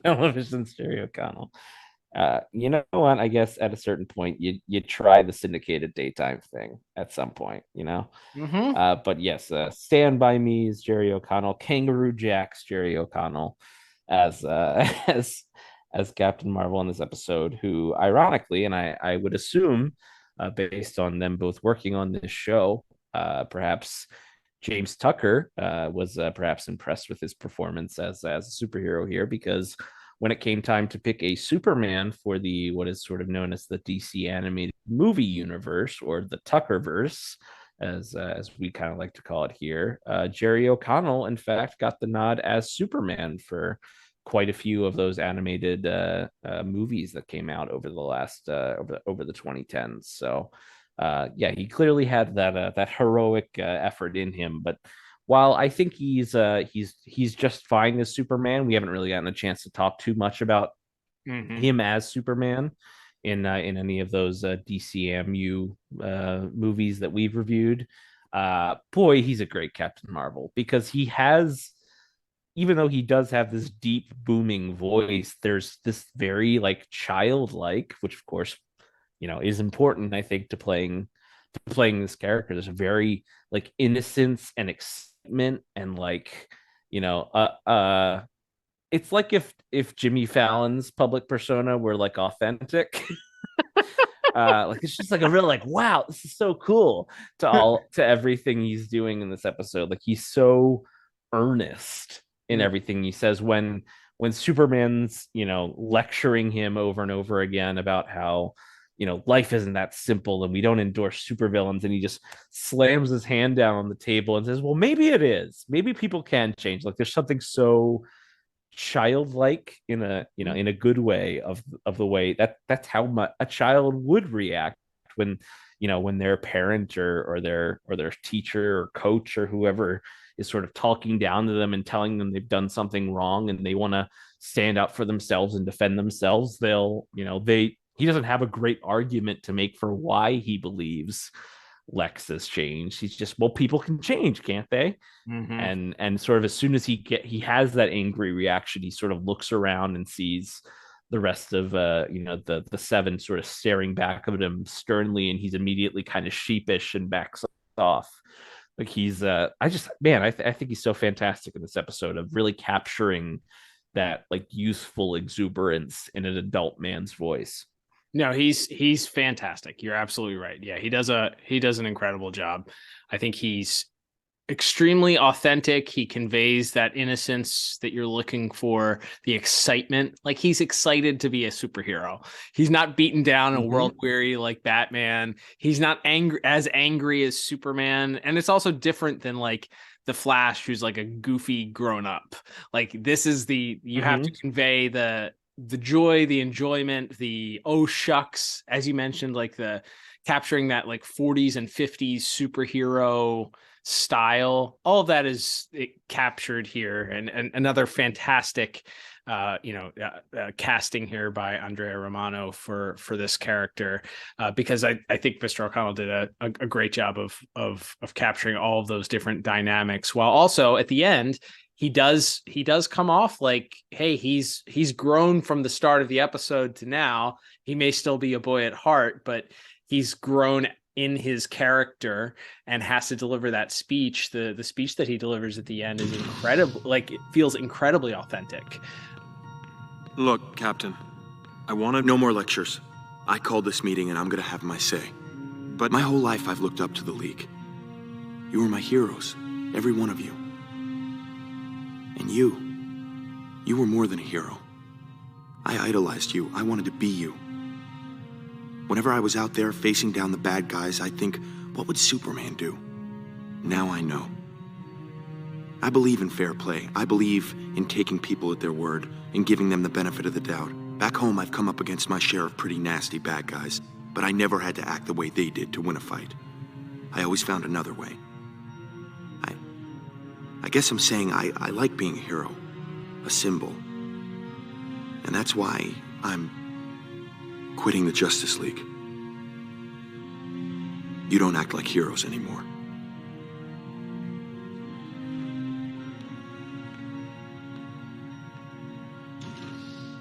Television's Jerry O'Connell. You know what? I guess at a certain point, you try the syndicated daytime thing at some point, you know? Mm-hmm. But yes, Stand By Me's Jerry O'Connell, Kangaroo Jack's Jerry O'Connell as Captain Marvel in this episode, who ironically, and I would assume, based on them both working on this show, perhaps James Tucker was perhaps impressed with his performance as a superhero here, because when it came time to pick a Superman for the what is sort of known as the DC animated movie universe, or the Tuckerverse, as we kind of like to call it here, Jerry O'Connell, in fact, got the nod as Superman for quite a few of those animated movies that came out over the last over the 2010s. So he clearly had that heroic effort in him. But while I think he's just fine as Superman, we haven't really gotten a chance to talk too much about him as Superman in any of those DCAMU movies that we've reviewed. Boy, he's a great Captain Marvel, because he has, even though he does have this deep booming voice, there's this very like childlike, which of course, you know, is important, I think, to playing this character. There's a very like innocence and excitement, and like, you know, it's like if Jimmy Fallon's public persona were like authentic. Like it's just like a real like, wow, this is so cool to everything he's doing in this episode. Like he's so earnest in everything he says. When Superman's, you know, lecturing him over and over again about how, you know, life isn't that simple and we don't endorse supervillains, and he just slams his hand down on the table and says, well, maybe it is, maybe people can change. Like there's something so childlike in a good way of the way that's how a child would react when, you know, when their parent or their teacher or coach or whoever is sort of talking down to them and telling them they've done something wrong and they want to stand up for themselves and defend themselves. He doesn't have a great argument to make for why he believes Lex has changed. He's just, well, people can change, can't they? Mm-hmm. And sort of as soon as he has that angry reaction, he sort of looks around and sees the rest of the seven sort of staring back at him sternly, and he's immediately kind of sheepish and backs off. Like he's I think he's so fantastic in this episode of really capturing that like youthful exuberance in an adult man's voice. No, he's fantastic. You're absolutely right. Yeah, he does an incredible job. I think he's extremely authentic. He conveys that innocence that you're looking for, the excitement. Like he's excited to be a superhero. He's not beaten down and world weary like Batman. He's not as angry as Superman. And it's also different than like the Flash, who's like a goofy grown up. Like this is you have to convey the joy, the enjoyment, the oh shucks, as you mentioned, like the capturing that like 40s and 50s superhero style. All of that is captured here, and another fantastic casting here by Andrea Romano for this character, because I think Mr. O'Connell did a great job of capturing all of those different dynamics, while also at the end he does come off like, hey, he's grown from the start of the episode to now. He may still be a boy at heart, but he's grown in his character and has to deliver that speech. The speech that he delivers at the end is incredible. Like it feels incredibly authentic. Look, Captain, I want no more lectures. I called this meeting and I'm going to have my say. But my whole life I've looked up to the League. You were my heroes, every one of you. And you You were more than a hero. I idolized you. I wanted to be you. Whenever I was out there facing down the bad guys, I'd think, what would Superman do? Now I know. I believe in fair play. I believe in taking people at their word and giving them the benefit of the doubt. Back home, I've come up against my share of pretty nasty bad guys, but I never had to act the way they did to win a fight. I always found another way. I guess I'm saying I like being a hero, a symbol. And that's why I'm quitting the Justice League. You don't act like heroes anymore.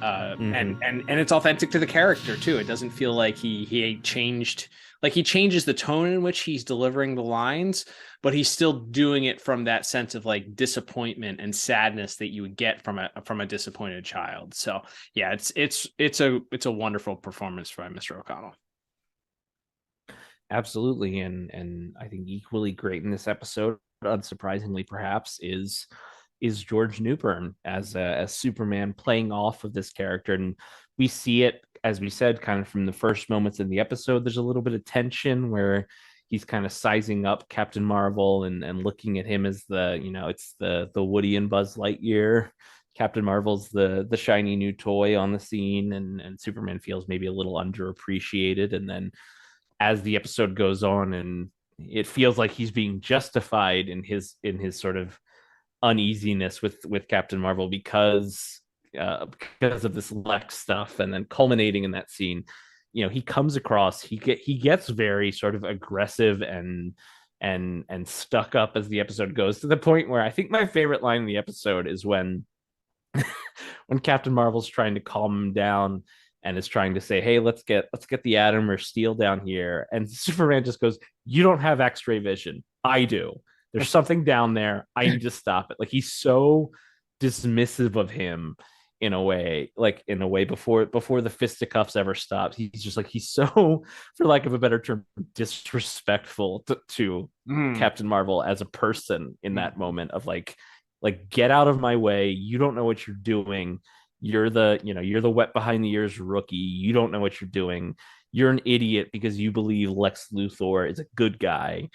And it's authentic to the character too. It doesn't feel like he changed. Like, he changes the tone in which he's delivering the lines, but he's still doing it from that sense of like disappointment and sadness that you would get from a disappointed child. So yeah, it's a wonderful performance by Mr. O'Connell. Absolutely, and I think equally great in this episode, unsurprisingly perhaps, is George Newbern as Superman, playing off of this character. And we see it, as we said, kind of from the first moments in the episode. There's a little bit of tension where he's kind of sizing up Captain Marvel and looking at him as it's the Woody and Buzz Lightyear. Captain Marvel's the shiny new toy on the scene, and Superman feels maybe a little underappreciated. And then as the episode goes on, and it feels like he's being justified in his sort of uneasiness with Captain Marvel because of this Lex stuff, and then culminating in that scene, he comes across, he gets very sort of aggressive and stuck up as the episode goes, to the point where I think my favorite line in the episode is when Captain Marvel's trying to calm him down and is trying to say, hey, let's get the Atom or Steel down here, and Superman just goes, you don't have X-ray vision, I do. There's something down there. I need to stop it. Like, he's so dismissive of him in a way before the fisticuffs ever stops. He's just like, he's so, for lack of a better term, disrespectful to Captain Marvel as a person in that moment of like, get out of my way. You don't know what you're doing. You're the wet behind the ears rookie. You don't know what you're doing. You're an idiot because you believe Lex Luthor is a good guy.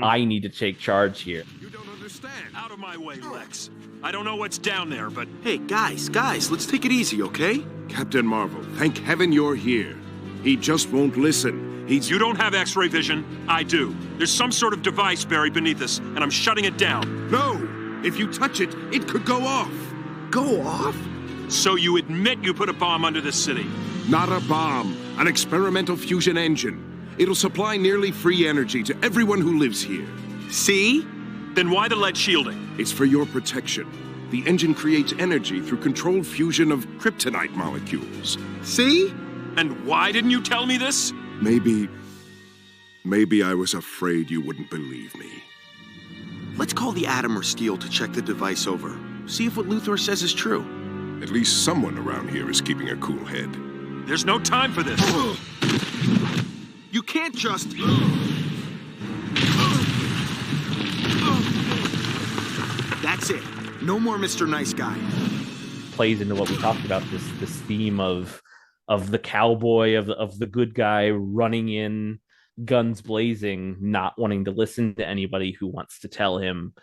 I need to take charge here. You don't understand. Out of my way, Lex. I don't know what's down there, but... Hey, guys, let's take it easy, okay? Captain Marvel, thank heaven you're here. He just won't listen. You don't have X-ray vision. I do. There's some sort of device buried beneath us, and I'm shutting it down. No! If you touch it, it could go off. Go off? So you admit you put a bomb under this city? Not a bomb. An experimental fusion engine. It'll supply nearly free energy to everyone who lives here. See? Then why the lead shielding? It's for your protection. The engine creates energy through controlled fusion of kryptonite molecules. See? And why didn't you tell me this? Maybe I was afraid you wouldn't believe me. Let's call the Atom or Steel to check the device over. See if what Luthor says is true. At least someone around here is keeping a cool head. There's no time for this. You can't just... That's it. No more Mr. Nice Guy. Plays into what we talked about, this theme of the cowboy, of the good guy running in, guns blazing, not wanting to listen to anybody who wants to tell him,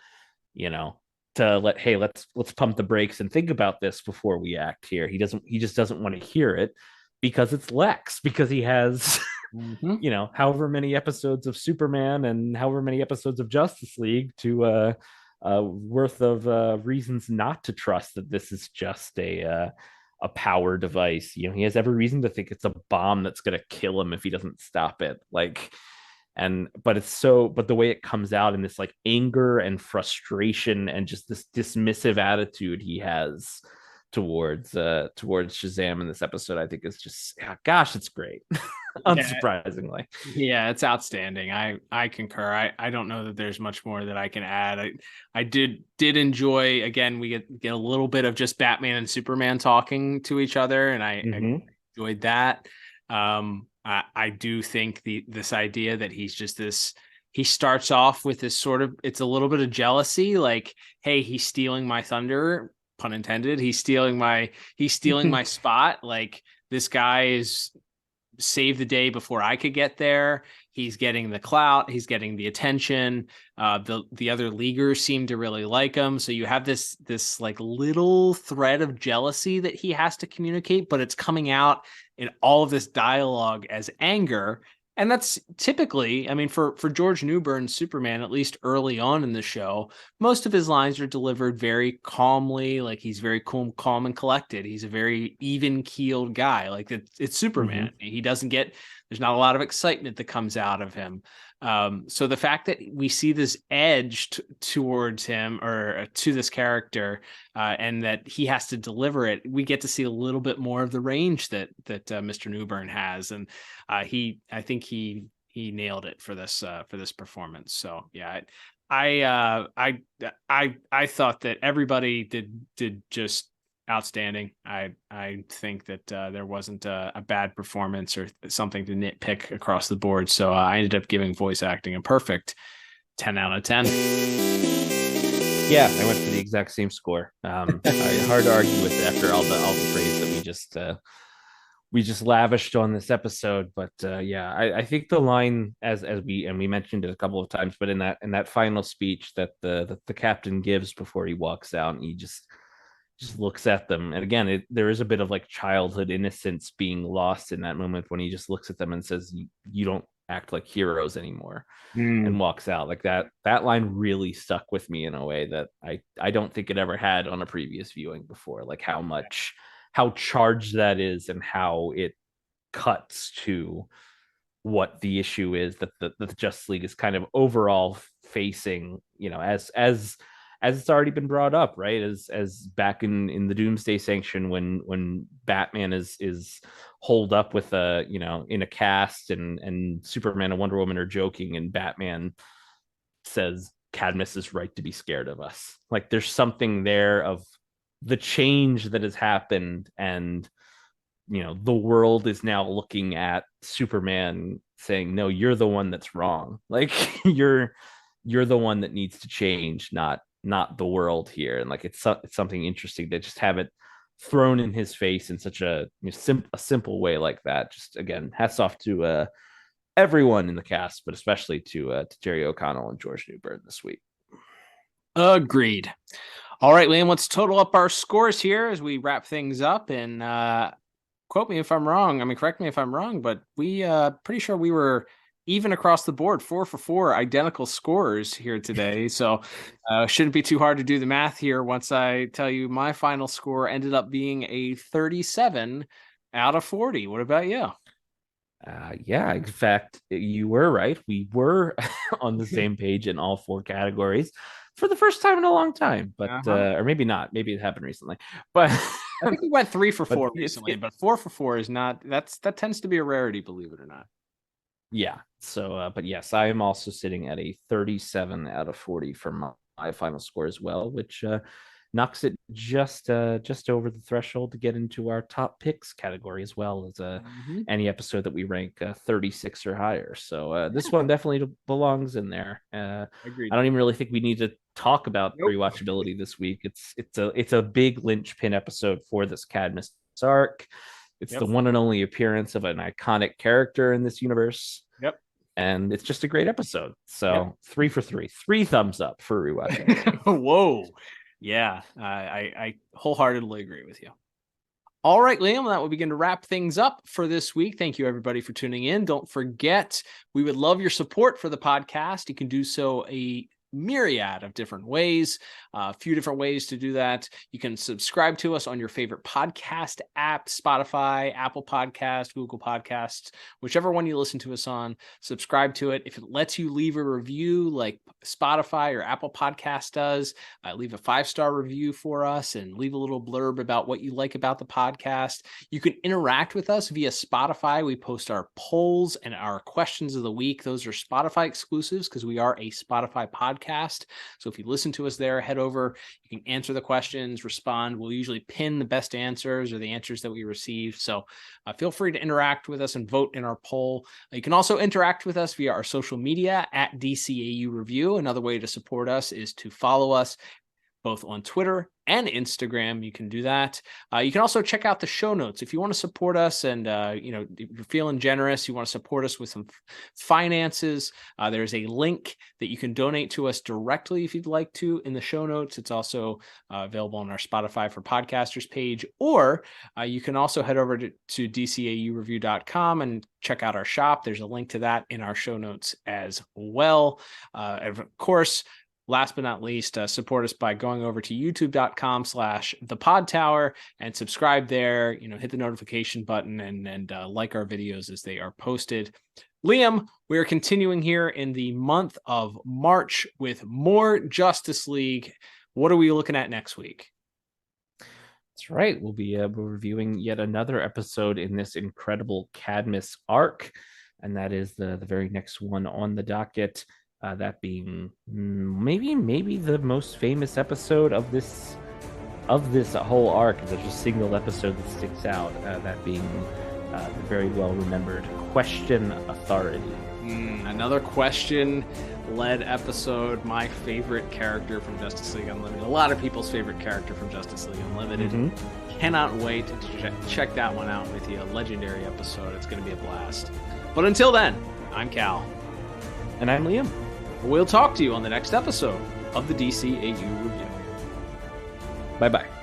let's pump the brakes and think about this before we act here. He just doesn't want to hear it because it's Lex, because he has however many episodes of Superman and however many episodes of Justice League to worth of reasons not to trust that this is just a power device. He has every reason to think it's a bomb that's going to kill him if he doesn't stop it. But the way it comes out in this like anger and frustration and just this dismissive attitude he has towards Shazam in this episode, I think is just, gosh, it's great. Unsurprisingly. Yeah, it's outstanding. I concur. I don't know that there's much more that I can add. I did enjoy, again, we get a little bit of just Batman and Superman talking to each other, and I enjoyed that. I do think this idea that he's just this, he starts off with this sort of, it's a little bit of jealousy, like, hey, he's stealing my thunder, pun intended. He's stealing my spot. Like, this guy is saved the day before I could get there. He's getting the clout. He's getting the attention. The other leaguers seem to really like him. So you have this like little thread of jealousy that he has to communicate, but it's coming out in all of this dialogue as anger. And that's typically, I mean, for George Newbern's Superman, at least early on in the show, most of his lines are delivered very calmly. Like, he's very calm and collected. He's a very even-keeled guy. Like, it's Superman. He doesn't get, there's not a lot of excitement that comes out of him. So the fact that we see this edge towards him, or to this character, and that he has to deliver it, we get to see a little bit more of the range that Mr. Newbern has, and I think he nailed it for this performance. So yeah, I thought that everybody did just outstanding. I think that there wasn't a bad performance or something to nitpick across the board. So I ended up giving voice acting a perfect 10 out of 10. Yeah, I went for the exact same score. Hard to argue with after all the praise that we just lavished on this episode. But yeah, I think the line, as we mentioned it a couple of times, but in that final speech that the captain gives before he walks out, and he just looks at them, and again, there is a bit of like childhood innocence being lost in that moment when he just looks at them and says, "You don't act like heroes anymore," and walks out. Like, that line really stuck with me in a way that I don't think it ever had on a previous viewing before. Like, how charged that is, and how it cuts to what the issue is that the Justice League is kind of overall facing, as it's already been brought up, right? As back in the Doomsday Sanction, when Batman is holed up with in a cast, and Superman and Wonder Woman are joking, and Batman says Cadmus is right to be scared of us. Like, there's something there of the change that has happened, and the world is now looking at Superman saying, no, you're the one that's wrong. Like, you're the one that needs to change, not the world here. And like, it's something interesting to just have it thrown in his face in such a simple way like that. Just, again, hats off to everyone in the cast, but especially to Jerry O'Connell and George Newbern this week. Agreed. All right, Liam, let's total up our scores here as we wrap things up, and quote me if I'm wrong. I mean, correct me if I'm wrong, but we pretty sure we were even across the board, 4 for 4 identical scores here today. So shouldn't be too hard to do the math here once I tell you my final score ended up being a 37 out of 40. What about you? Yeah, in fact, you were right. We were on the same page in all 4 categories for the first time in a long time, but or maybe not. Maybe it happened recently, but I think we went 3 for 4 recently, but 4 for 4 is not, that tends to be a rarity, believe it or not. Yeah. So, but yes, I am also sitting at a 37 out of 40 for my final score as well, which knocks it just over the threshold to get into our top picks category, as well as any episode that we rank 36 or higher. So this one definitely belongs in there. Agreed. I don't even really think we need to talk about rewatchability this week. It's a big linchpin episode for this Cadmus-arc. It's the one and only appearance of an iconic character in this universe. Yep. And it's just a great episode. So 3 for 3, 3 thumbs up for rewatching. Whoa. Yeah, I wholeheartedly agree with you. All right, Liam, that will begin to wrap things up for this week. Thank you, everybody, for tuning in. Don't forget, we would love your support for the podcast. You can do so a myriad of different ways, a few different ways to do that. You can subscribe to us on your favorite podcast app, Spotify, Apple Podcasts, Google Podcasts, whichever one you listen to us on. Subscribe to it. If it lets you leave a review like Spotify or Apple Podcast does, leave a 5-star review for us and leave a little blurb about what you like about the podcast. You can interact with us via Spotify. We post our polls and our questions of the week. Those are Spotify exclusives because we are a Spotify podcast. So if you listen to us there, head over, you can answer the questions, respond. We'll usually pin the best answers or the answers that we receive. So feel free to interact with us and vote in our poll. You can also interact with us via our social media at DCAU Review. Another way to support us is to follow us both on Twitter and Instagram. You can do that. You can also check out the show notes if you want to support us, and if you're feeling generous, you want to support us with some finances. There's a link that you can donate to us directly if you'd like to in the show notes. It's also available on our Spotify for Podcasters page, or you can also head over to DCAUreview.com and check out our shop. There's a link to that in our show notes as well. And of course, last but not least, support us by going over to youtube.com/thepodtower and subscribe there. Hit the notification button and like our videos as they are posted. Liam, we are continuing here in the month of March with more Justice League. What are we looking at next week? That's right. We'll be reviewing yet another episode in this incredible Cadmus-arc, and that is the very next one on the docket. That being maybe the most famous episode of this whole arc. There's a single episode that sticks out. That being the very well remembered Question Authority. Another question-led episode. My favorite character from Justice League Unlimited. A lot of people's favorite character from Justice League Unlimited. Mm-hmm. Cannot wait to check that one out with you. A legendary episode. It's going to be a blast. But until then, I'm Cal. And I'm Liam. We'll talk to you on the next episode of the DCAU Review. Bye-bye.